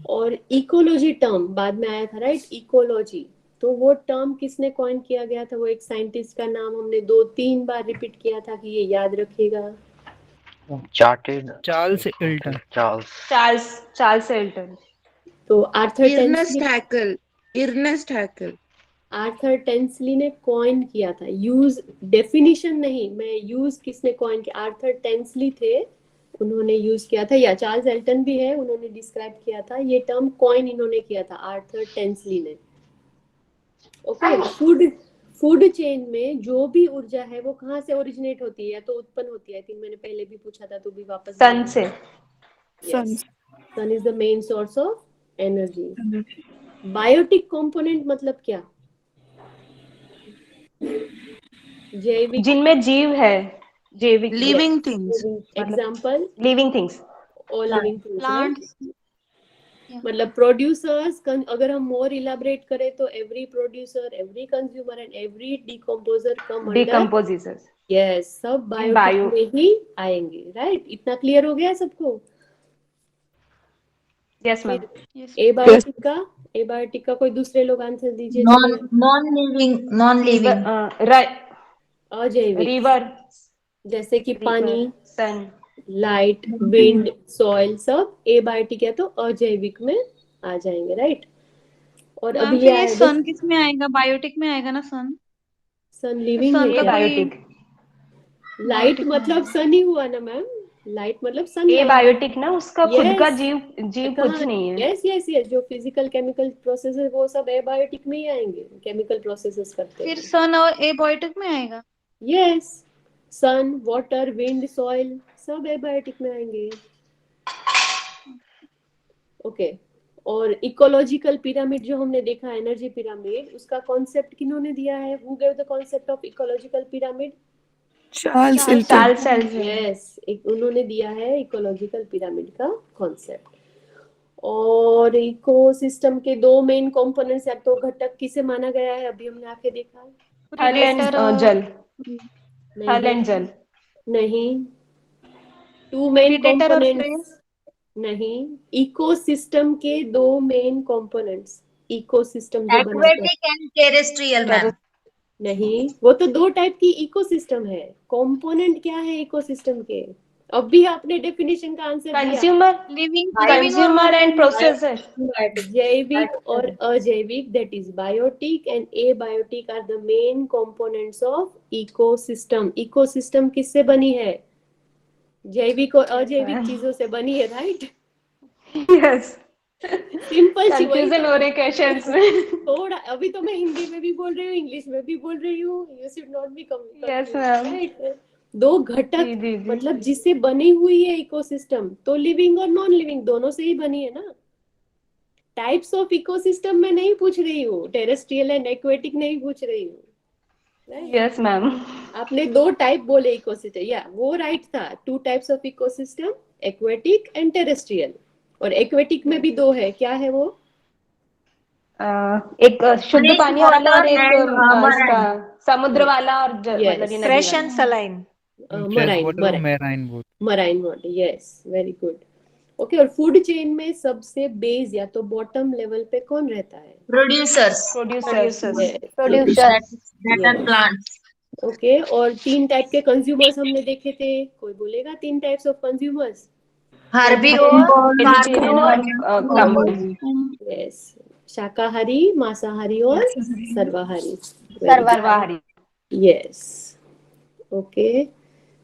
और इकोलॉजी टर्म बाद में आया था, राइट, इकोलॉजी, तो वो टर्म किसने कॉइन किया गया था? वो एक साइंटिस्ट का नाम हमने 2-3 बार रिपीट किया था कि ये याद रखिएगा। चार्टेड चार्ल्स इल्टन। Charles Elton. तो Arthur Ernest Tansley, Haeckel. Ernest Haeckel. Arthur Tansley ने कॉइन किया था, यूज, डेफिनेशन नहीं, मैं यूज किसने कॉइन किया? आर्थर टेंसली थे, उन्होंने यूज किया था, या चार्ल्स एल्टन भी है, उन्होंने डिस्क्राइब किया था, ये टर्म कॉइन इन्होंने किया था आर्थर टेंसली ने। ओके, फूड चेन में जो भी ऊर्जा है वो कहाँ से ओरिजिनेट होती है या तो उत्पन्न होती है? आई थिंक मैंने पहले भी पूछा था, तो भी वापस सन से। Yes, sun is the main source of energy. Biotic component मतलब क्या? जैविक, जिनमें जीव है, जैविक living things. Example, living things. और लिविंग थिंग्स, प्लांट्स। मतलब प्रोड्यूसर्स, अगर हम मोर इलाबरेट करें तो every producer, every consumer and every decomposer come under, decompositors. Yes, सब बायोटिक बायो में ही आएंगे, राइट? इतना क्लियर हो गया सबको? Yes ma'am. यस। एबायोटिक का कोई दूसरे लोग आंसर दीजिए। Non living. अजैविक, रिवर, जैसे कि पानी, सन। लाइट, विंड, सॉइल, सब एबायोटिक है तो अजैविक में आ जाएंगे, राइट? और मैम अभी फिर ये आया सन किस में आएगा? बायोटिक में आएगा ना सन? सन लिविंग सन है का क्या? एबायोटिक। लाइट बायोटिक मतलब सन ही हुआ ना मैम, लाइट मतलब सन। एबायोटिक ना, उसका खुद का यस, जीव कुछ कहाँ? नहीं है। यस यस यस, जो फिजिकल केमिकल प्रोसेसेस वो सब एबायोटिक में ही आएंगे, केमिकल प्रोसेसेस करते फिर हैं। सन और एबायोटिक में आएगा। Yes, sun, water, wind, soil सब एबायोटिक में आएंगे। ओके। और इकोलॉजिकल पिरामिड जो हमने देखा, एनर्जी पिरामिड, उसका कॉन्सेप्ट किन्होंने दिया है? Who gave the concept of ecological pyramid? Charles Charles Hilton. Charles सेल्स। यस, उन्होंने दिया है इकोलॉजिकल पिरामिड का कॉन्सेप्ट। और इकोसिस्टम के दो मेन कंपोनेंट्स या तो घटक किसे माना गया है? अभी हमने आके देखा है। थल एंड प्रीडेटर और जल। थल एंड नहीं जल। नहीं, टू मेन प्रीडेटर और प्रे। कंपोनेंट्स नहीं, इकोसिस्टम के दो मेन कंपोनेंट्स, इकोसिस्टम जो बनाता है। Aquatic and terrestrial ma'am. नहीं, वो तो दो टाइप की इकोसिस्टम है। कंपोनेंट क्या है इकोसिस्टम के? अभी आपने डेफिनेशन का आंसर दिया। Consumer, living consumer and processor. जैविक और अजैविक, that is biotic and abiotic are the main components of ecosystem. Ecosystem किससे बनी है? जैविक और अजैविक चीजों से बनी है, राइट? यस, सिंपल सी, वही कंफ्यूजन हो रहे क्वेश्चंस में। थोड़ा। अभी तो मैं हिंदी में भी बोल रही हूँ, इंग्लिश में भी बोल रही हूँ। You should not be yes ma'am. Right. दो घटक, जी जी जी। मतलब जिससे बनी हुई है इकोसिस्टम, तो लिविंग और नॉन लिविंग दोनों से ही बनी है ना। टाइप्स ऑफ इकोसिस्टम में नहीं पूछ रही हूँ, टेरेस्ट्रियल एंड एक्वेटिक नहीं पूछ रही हूँ। Yes ma'am. आपने दो टाइप बोले इकोसिस्टम, या वो राइट था। Two types of ecosystem, aquatic and terrestrial. और एक्वेटिक में भी दो है, क्या है वो? एक शुद्ध पानी वाला और एक इसका मराइन। समुद्र वाला और मतलब ये नदी फ्रेश एंड वाला। सलाइन। फ्रेश मराइन, वाटर और marine water. Marine water, yes, very good. Okay. और फूड चेन में सबसे बेस या तो बॉटम लेवल पे कौन रहता है? Producers. Producers. Producer. That are plants. Okay. और तीन टाइप के कंज्यूमर्स हमने देखे थे, कोई बोलेगा तीन types of consumers? Herbivore, vegetarian और यस, शाकाहारी, मांसाहारी और सर्वाहारी। सर्वाहारी। यस। ओके।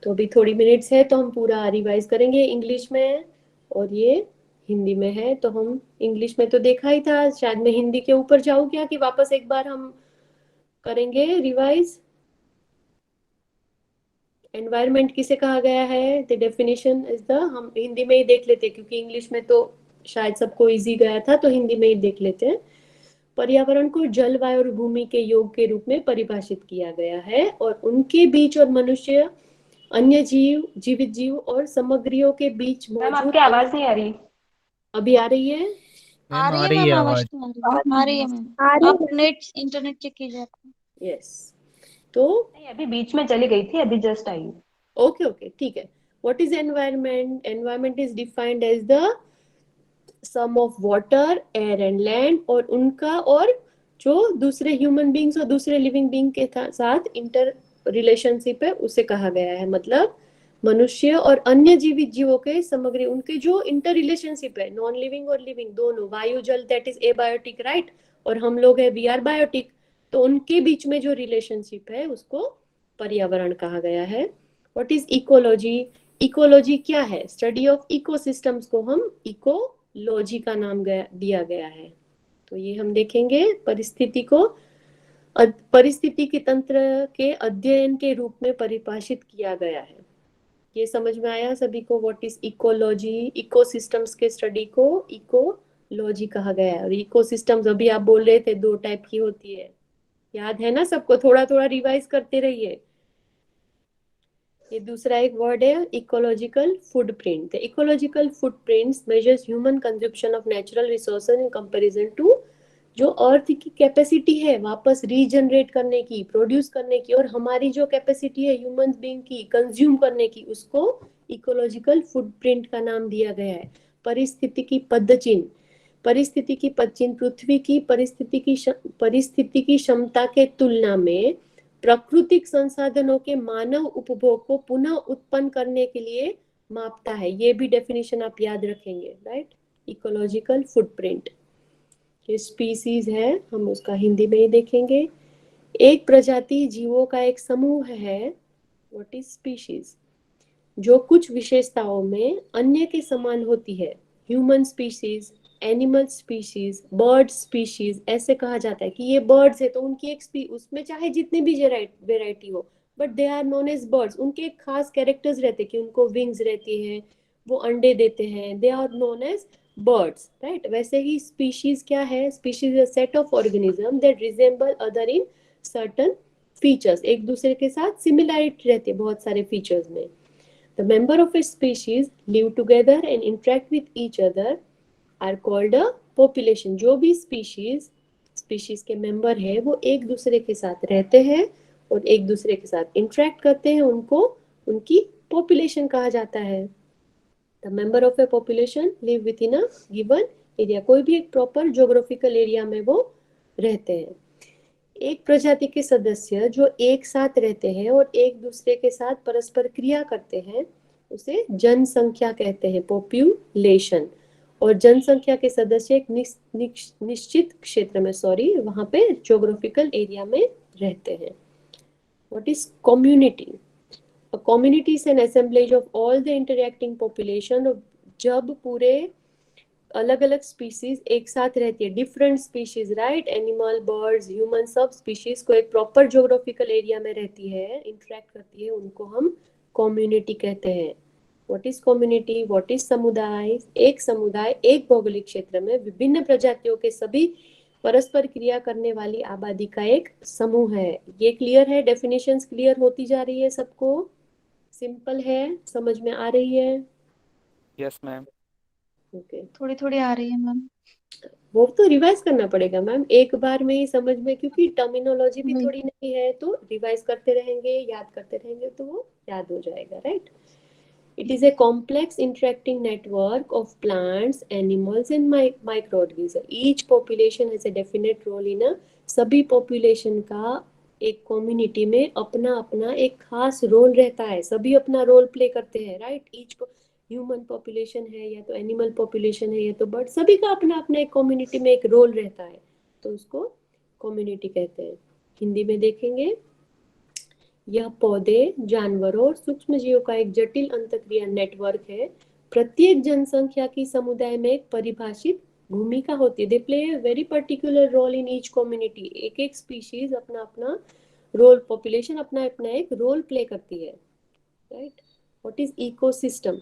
तो अभी थोड़ी मिनट्स है तो हम पूरा रिवाइज करेंगे इंग्लिश में, और ये हिंदी में है। तो हम इंग्लिश में तो देखा ही था, शायद मैं हिंदी के ऊपर जाऊँ क्या, कि वापस एक बार हम करेंगे रिवाइज? एनवायरनमेंट किसे कहा गया है? द डेफिनेशन इज द, हम हिंदी में ही देख लेते क्योंकि इंग्लिश में तो शायद सबको इजी गया था, तो हिंदी में ही देख लेते हैं। पर्यावरण को जलवायु और भूमि के योग के रूप में परिभाषित किया गया है, और उनके बीच और मनुष्य, अन्य जीव, जीवित जीव और सामग्रियों के बीच मैम मौजूद। आपकी आवाज नहीं आ रही। अभी आ रही है? आ मैम रही आ है रही है मैम, आवाज आवाज। तो आ रही है मैम। आप नेट इंटरनेट चेक कीजिए आपका। यस। तो नहीं, अभी बीच में चली गई थी, अभी जस्ट आई। ओके ओके, ठीक है। What is environment? Environment is defined as the sum of water, air and land, और उनका और जो दूसरे ह्यूमन बींग्स और दूसरे लिविंग बींग के साथ इंटर रिलेशनशिप है, उसे कहा गया है। मतलब मनुष्य और अन्य जीवित जीवों के समग्र उनके जो इंटर रिलेशनशिप है, नॉन लिविंग और लिविंग दोनों, वायु जल, दैट इज एबायोटिक, राइट? और हम लोग है, वी आर बायोटिक। तो उनके बीच में जो रिलेशनशिप है उसको पर्यावरण कहा गया है। What is ecology? इकोलॉजी क्या है? स्टडी ऑफ इकोसिस्टम्स को हम इकोलॉजी का नाम दिया गया है। तो ये हम देखेंगे। परिस्थिति को परिस्थिति के तंत्र के अध्ययन के रूप में परिभाषित किया गया है। ये समझ में आया सभी को? What is ecology? इकोसिस्टम्स के स्टडी को इकोलॉजी कहा गया है। और इकोसिस्टम्स अभी आप बोल रहे थे दो टाइप की होती है, याद है ना सबको? थोड़ा थोड़ा रिवाइज करते रहिए। ये दूसरा एक वर्ड है, ecological footprint. The ecological footprints measures human consumption of natural resources in comparison to, जो अर्थ की कैपेसिटी है वापस रीजनरेट करने की, प्रोड्यूस करने की, और हमारी जो कैपेसिटी है ह्यूमन बीइंग की कंज्यूम करने की, उसको इकोलॉजिकल फुटप्रिंट का नाम दिया गया है। परिस्थिति की पदचिन्ह, परिस्थिति की पदचिन्ह पृथ्वी की परिस्थिति की क्षमता के तुलना में प्राकृतिक संसाधनों के मानव उपभोग को पुनः उत्पन्न करने के लिए मापता है। ये भी डेफिनेशन आप याद रखेंगे, राइट? इकोलॉजिकल फुटप्रिंट, ये स्पीसीज है, हम उसका हिंदी में ही देखेंगे। एक प्रजाति जीवों का एक समूह है, व्हाट इज स्पीशीज, जो कुछ विशेषताओं में अन्य के समान होती है। Human species, animal species, bird species, ऐसे कहा जाता है कि ये बर्ड्स है तो उनकी एक उसमें चाहे जितनी भी वेराइटी हो, but they are known as birds. उनके एक खास कैरेक्टर्स रहते हैं कि उनको विंग्स रहती हैं, वो अंडे देते हैं, they are known as birds, right. वैसे ही स्पीशीज क्या है? Species is a set of organism that resemble other in certain features. एक दूसरे के साथ सिमिलैरिटी रहती है बहुत सारे फीचर्स में। The member of a species live together and interact with each other are called a population। जो भी species के member है वो एक दूसरे के साथ रहते हैं और एक दूसरे के साथ interact करते हैं, उनको उनकी population कहा जाता है। The member of a population live within a given area। कोई भी एक proper geographical area में वो रहते हैं। एक प्रजाति के सदस्य जो एक साथ रहते हैं और एक दूसरे के साथ परस्पर क्रिया करते हैं उसे जनसंख्या कहते हैं, पॉपुलेशन। और जनसंख्या के सदस्य एक निश्चित क्षेत्र में, वहां पे ज्योग्राफिकल एरिया में रहते हैं। What is community? A community is an assemblage of all the interacting population. जब पूरे अलग अलग स्पीशीज एक साथ रहती है, different species, right, animal, birds, human, सब स्पीशीज को एक प्रॉपर ज्योग्राफिकल एरिया में रहती है, इंटरेक्ट करती है, उनको हम कम्युनिटी कहते हैं। What is community? What is समुदाय? एक समुदाय एक भौगोलिक क्षेत्र में विभिन्न प्रजातियों के सभी परस्पर क्रिया करने वाली आबादी का एक समूह है। ये क्लियर है? डेफिनेशंस क्लियर होती जा रही है सबको? सिंपल है, समझ में आ रही है? Yes ma'am. ओके, थोड़ी थोड़ी आ रही है मैम। वो तो रिवाइज करना पड़ेगा मैम एक बार में ही समझ में, क्योंकि टर्मिनोलॉजी भी वही। थोड़ी नई है, तो रिवाइज करते रहेंगे, याद करते रहेंगे तो वो याद हो जाएगा, right. It is a complex interacting network of plants, animals and microorganism. Each population has a definite role in a. सभी पॉपुलेशन का एक कम्युनिटी में अपना अपना एक खास रोल रहता है, सभी अपना रोल प्ले करते हैं, राइट। ईच ह्यूमन पॉपुलेशन है या तो एनिमल पॉपुलेशन है या तो बर्ड, सभी का अपना अपना एक कम्युनिटी में एक रोल रहता है, तो उसको कम्युनिटी कहते हैं। हिंदी में देखेंगे, यह पौधे, जानवरों और सूक्ष्म जीवों का एक जटिल अंतःक्रिया नेटवर्क है। प्रत्येक जनसंख्या की समुदाय में एक परिभाषित भूमिका होती है। They play a very particular role in each community. एक एक स्पीशीज अपना अपना रोल, पॉपुलेशन अपना अपना एक रोल प्ले करती है, राइट। What is ecosystem?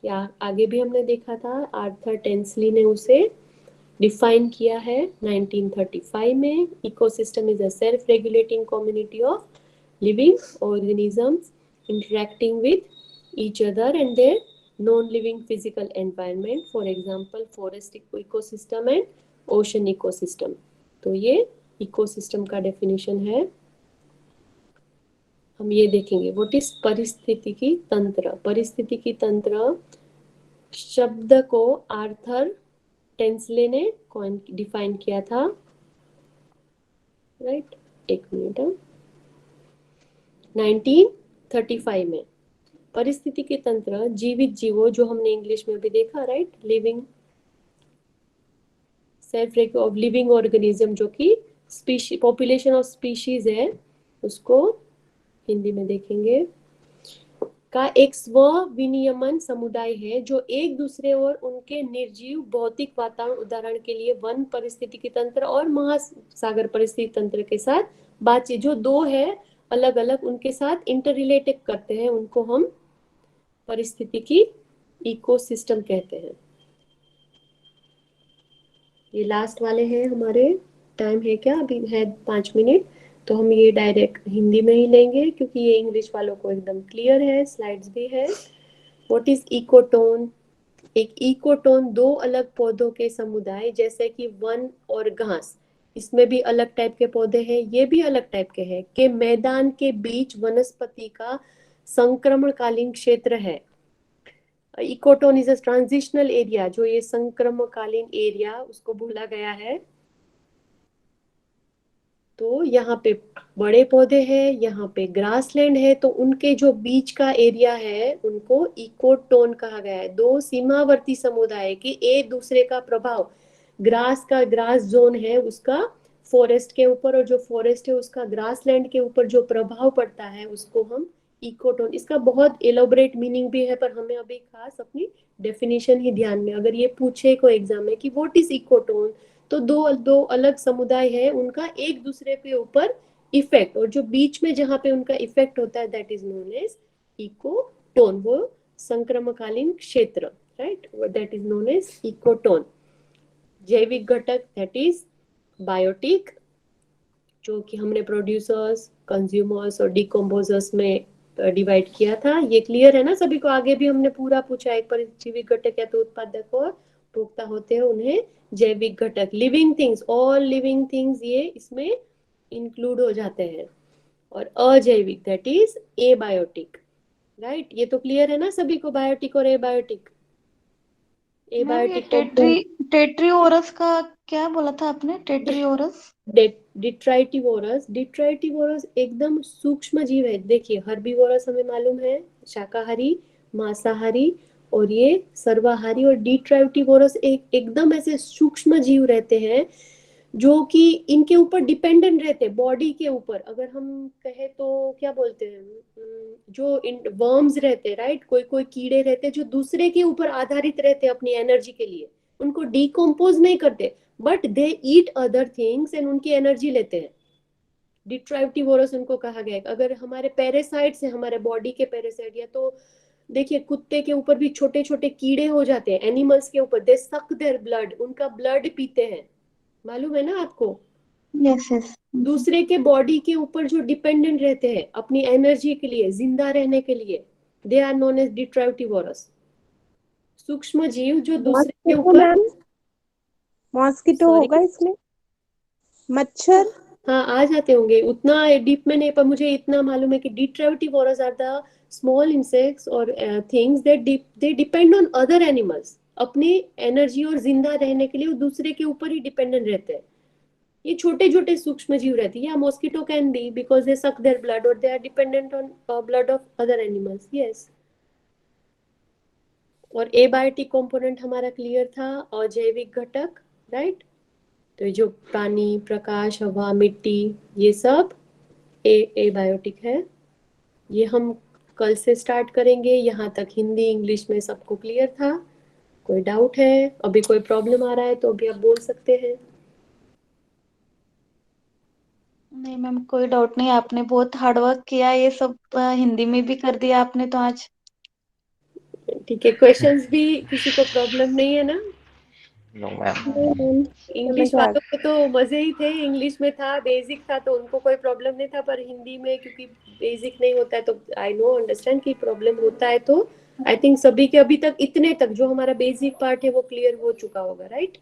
या आगे भी हमने देखा था, आर्थर टेंसली ने उसे डिफाइन किया है 1935 में। Ecosystem is a self regulating community of living organisms interacting with each other and their non-living physical environment, for example forest ecosystem and ocean ecosystem। तो ये ecosystem का definition है। हम ये देखेंगे व्हाट इज परिस्थितिकी तंत्र। परिस्थितिकी तंत्र शब्द को आर्थर टेंसले ने डिफाइन किया था, राइट। एक मिनट, 1935 में। परिस्थितिकी तंत्र जीवित जीवों, जो हमने इंग्लिश में भी देखा, right, living self of living organism, जो कि स्पीशीज, पॉपुलेशन ऑफ स्पीशीज है, उसको हिंदी में देखेंगे, का एक स्व विनियमन समुदाय है जो एक दूसरे और उनके निर्जीव भौतिक वातावरण, उदाहरण के लिए वन परिस्थितिकी तंत्र और महासागर परिस्थिति तंत्र के साथ बातचीत, जो दो है अलग अलग, उनके साथ इंटर रिलेटेड करते हैं, उनको हम परिस्थितिकी इकोसिस्टम कहते हैं। ये लास्ट वाले हैं हमारे। टाइम है क्या? अभी है 5 मिनट, तो हम ये डायरेक्ट हिंदी में ही लेंगे क्योंकि ये इंग्लिश वालों को एकदम क्लियर है, स्लाइड्स भी है। What is ecotone? एक इकोटोन दो अलग पौधों के समुदाय, जैसे कि वन और घास, इसमें भी अलग टाइप के पौधे हैं, ये भी अलग टाइप के हैं, के मैदान के बीच वनस्पति का संक्रमणकालीन क्षेत्र है। Ecotone is a transitional area, जो ये संक्रमणकालीन एरिया, उसको बोला गया है। तो यहाँ पे बड़े पौधे हैं, यहाँ पे ग्रासलैंड है, तो उनके जो बीच का एरिया है उनको इकोटोन कहा गया है। दो सीमावर्ती समुदाय के एक दूसरे का प्रभाव, ग्रास का ग्रास जोन है उसका फॉरेस्ट के ऊपर, और जो फॉरेस्ट है उसका ग्रासलैंड के ऊपर जो प्रभाव पड़ता है उसको हम इकोटोन, इसका बहुत एलोबरेट मीनिंग भी है, पर हमें अभी खास अपनी डेफिनेशन ही ध्यान में, अगर ये पूछे को एग्जाम में कि व्हाट इज इकोटोन, तो दो दो अलग समुदाय है, उनका एक दूसरे के ऊपर इफेक्ट, और जो बीच में जहाँ पे उनका इफेक्ट होता है that is known as ecotone, वो संक्रमकालीन क्षेत्र, right, that is known as ecotone. जैविक घटक दैट इज बायोटिक, जो कि हमने प्रोड्यूसर्स, कंज्यूमर्स और डिकम्पोजर्स में डिवाइड किया था। ये क्लियर है ना सभी को? आगे भी हमने पूरा पूछा, एक परजीविक घटक या तो उत्पादक और उपभोक्ता होते हैं, उन्हें जैविक घटक, living things, all living things ये इसमें इंक्लूड हो जाते हैं, और अजैविक दैट इज एबायोटिक, राइट। ये तो क्लियर है ना सभी को, बायोटिक और एबायोटिक? मैम ये एबायोटिक टेट्रियोरस का क्या बोला था आपने? टेट्रियोरस? डिट्राइटिवोरस, डिट्राइटिवोरस एकदम सूक्ष्म जीव है। देखिए हर्बीवोरस हमें मालूम है शाकाहारी, मांसाहारी, और ये सर्वाहारी, और डिट्राइटिवोरस एकदम ऐसे सूक्ष्म जीव रहते हैं जो कि इनके ऊपर डिपेंडेंट रहते हैं, बॉडी के ऊपर। अगर हम कहे तो क्या बोलते हैं, जो इन वर्म्स रहते हैं, राइट, कोई कोई कीड़े रहते हैं जो दूसरे के ऊपर आधारित रहते हैं अपनी एनर्जी के लिए, उनको डिकम्पोज नहीं करते, but they eat other things and उनकी एनर्जी लेते हैं। डिट्राइटिवोरस उनको कहा गया है। अगर हमारे पैरासाइट्स है, हमारे बॉडी के पैरासाइट, या तो देखिए कुत्ते के ऊपर भी छोटे छोटे कीड़े हो जाते हैं, एनिमल्स के ऊपर, दे सक देयर ब्लड, उनका ब्लड पीते हैं, मालूम है ना आपको? Yes yes. दूसरे के बॉडी के ऊपर जो डिपेंडेंट रहते हैं अपनी एनर्जी के लिए, जिंदा रहने के लिए, दे आर नोन एज डिट्राइटिवोरस। सूक्ष्म जीव जो दूसरे के मॉस्किटो ऊपर, मैम, मॉस्किटो सॉरी, होगा इसमें, मच्छर। हाँ आ जाते होंगे, उतना डीप में नहीं, पर मुझे इतना मालूम है कि डिट्राइटिवोरस आर द स्मॉल इंसेक्ट्स और things that they depend on other animals, अपनी एनर्जी और जिंदा रहने के लिए वो दूसरे के ऊपर ही डिपेंडेंट रहते हैं। ये छोटे छोटे सूक्ष्म जीव रहती है, या mosquito can be because they suck their blood और दे आर dependent on blood of other animals, yes. और एबायोटिक कंपोनेंट हमारा क्लियर था, अजैविक घटक, राइट। तो ये जो पानी, प्रकाश, हवा, मिट्टी, ये सब एबायोटिक है। ये हम कल से स्टार्ट करेंगे, यहाँ तक हिंदी इंग्लिश में सबको क्लियर था? कोई डाउट है? अभी कोई प्रॉब्लम आ रहा है तो अभी आप बोल सकते हैं। नहीं मैम कोई डाउट नहीं, आपने बहुत हार्ड वर्क किया, ये सब हिंदी में भी कर दिया आपने तो आज। ठीक है, क्वेश्चंस भी किसी को प्रॉब्लम नहीं है ना? No ma'am. नहीं मैम, इंग्लिश समझ आ वालों को तो मजे ही थे, इंग्लिश में था, बेसिक था, तो उनको कोई प्रॉब्लम नहीं था, पर हिंदी में क्योंकि बेसिक नहीं होता है तो आई नो अंडरस्टैंड कि प्रॉब्लम होता है, तो आई थिंक सभी के अभी तक इतने तक जो हमारा बेसिक पार्ट है वो क्लियर हो चुका होगा, राइट?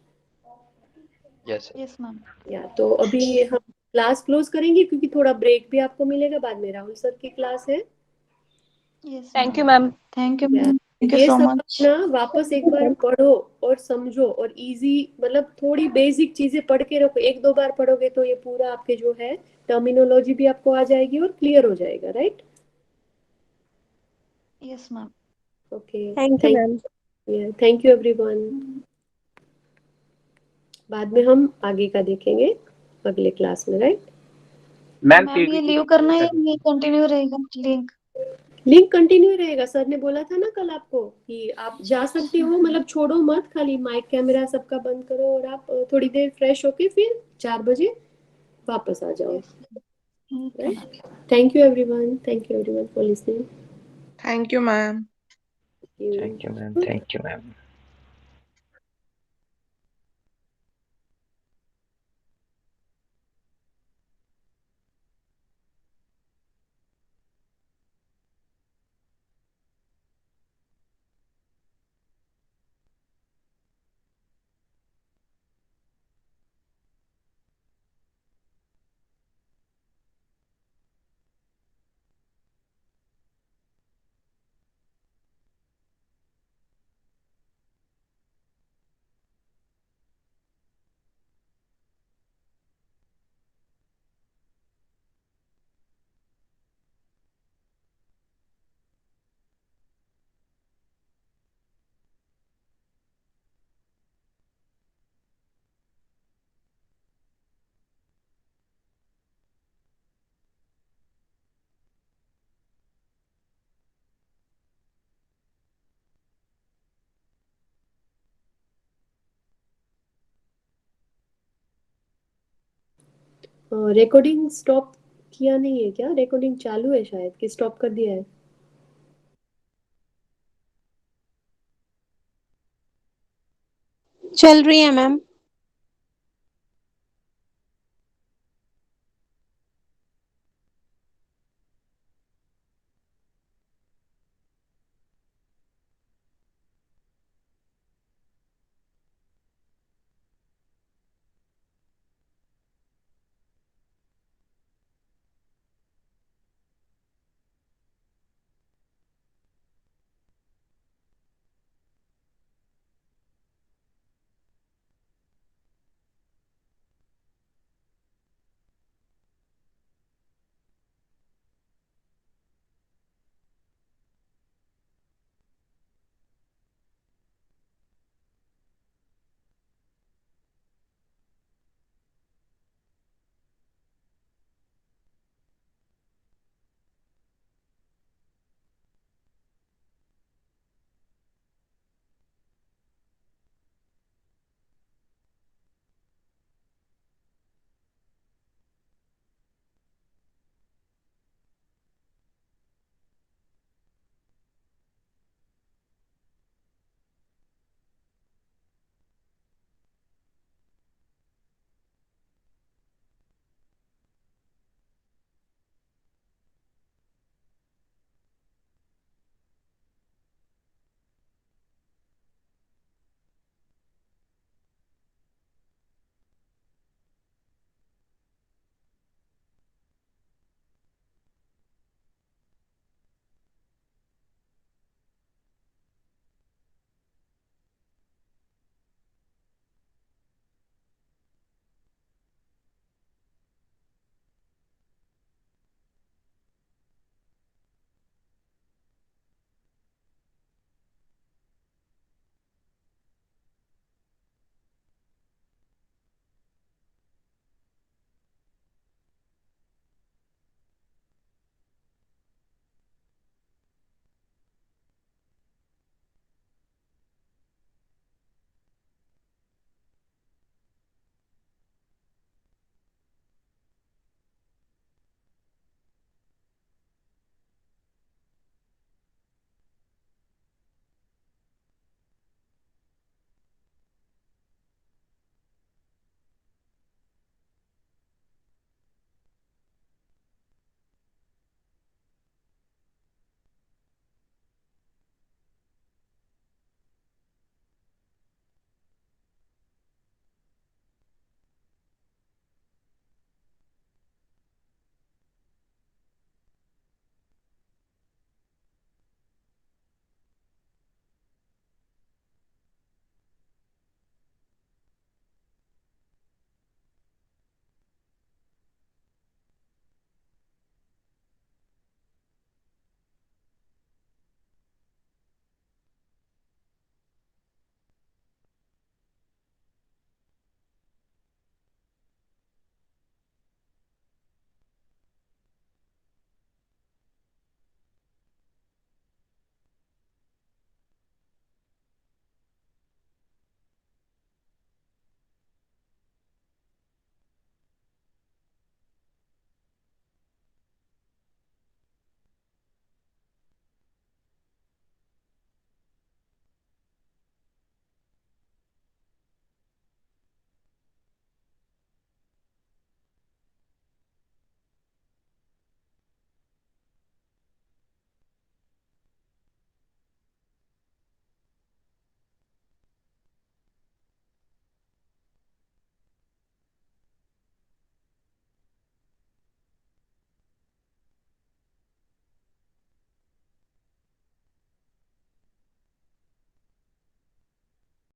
यस। Yes ma'am. या तो अभी हम क्लास क्लोज करेंगे क्योंकि थोड़ा ब्रेक भी आपको मिलेगा, बाद में राहुल सर की क्लास है। Yes thank you ma'am. Thank you या मैम, थैंक यू ये सो सब मच। ना वापस एक बार पढ़ो और समझो, और इजी, मतलब थोड़ी बेसिक चीजें पढ़ के रखो, एक दो बार पढ़ोगे तो ये पूरा आपके जो है टर्मिनोलॉजी भी आपको आ जाएगी और क्लियर हो जाएगा, right? Yes ma'am. Okay, thank you thank ma'am. Thank you everyone. बाद में हम आगे का देखेंगे अगले क्लास में, राइट? मैम मैम ये पीपीटी लीव करना है, ये कंटिन्यू रहेगा लिंक? लिंक कंटिन्यू रहेगा, सर ने बोला था ना कल आपको कि आप जा सकते हो, मतलब छोड़ो मत, खाली माइक कैमरा सबका बंद करो और आप थोड़ी देर फ्रेश होके फिर 4 बजे वापस आ जाओ, yes okay ma'am. Right? Thank you everyone for listening. Thank you ma'am. Thank you ma'am. Thank you ma'am. Recording stop किया नहीं है क्या? रिकॉर्डिंग चालू है शायद, कि स्टॉप कर दिया है? चल रही है मैम।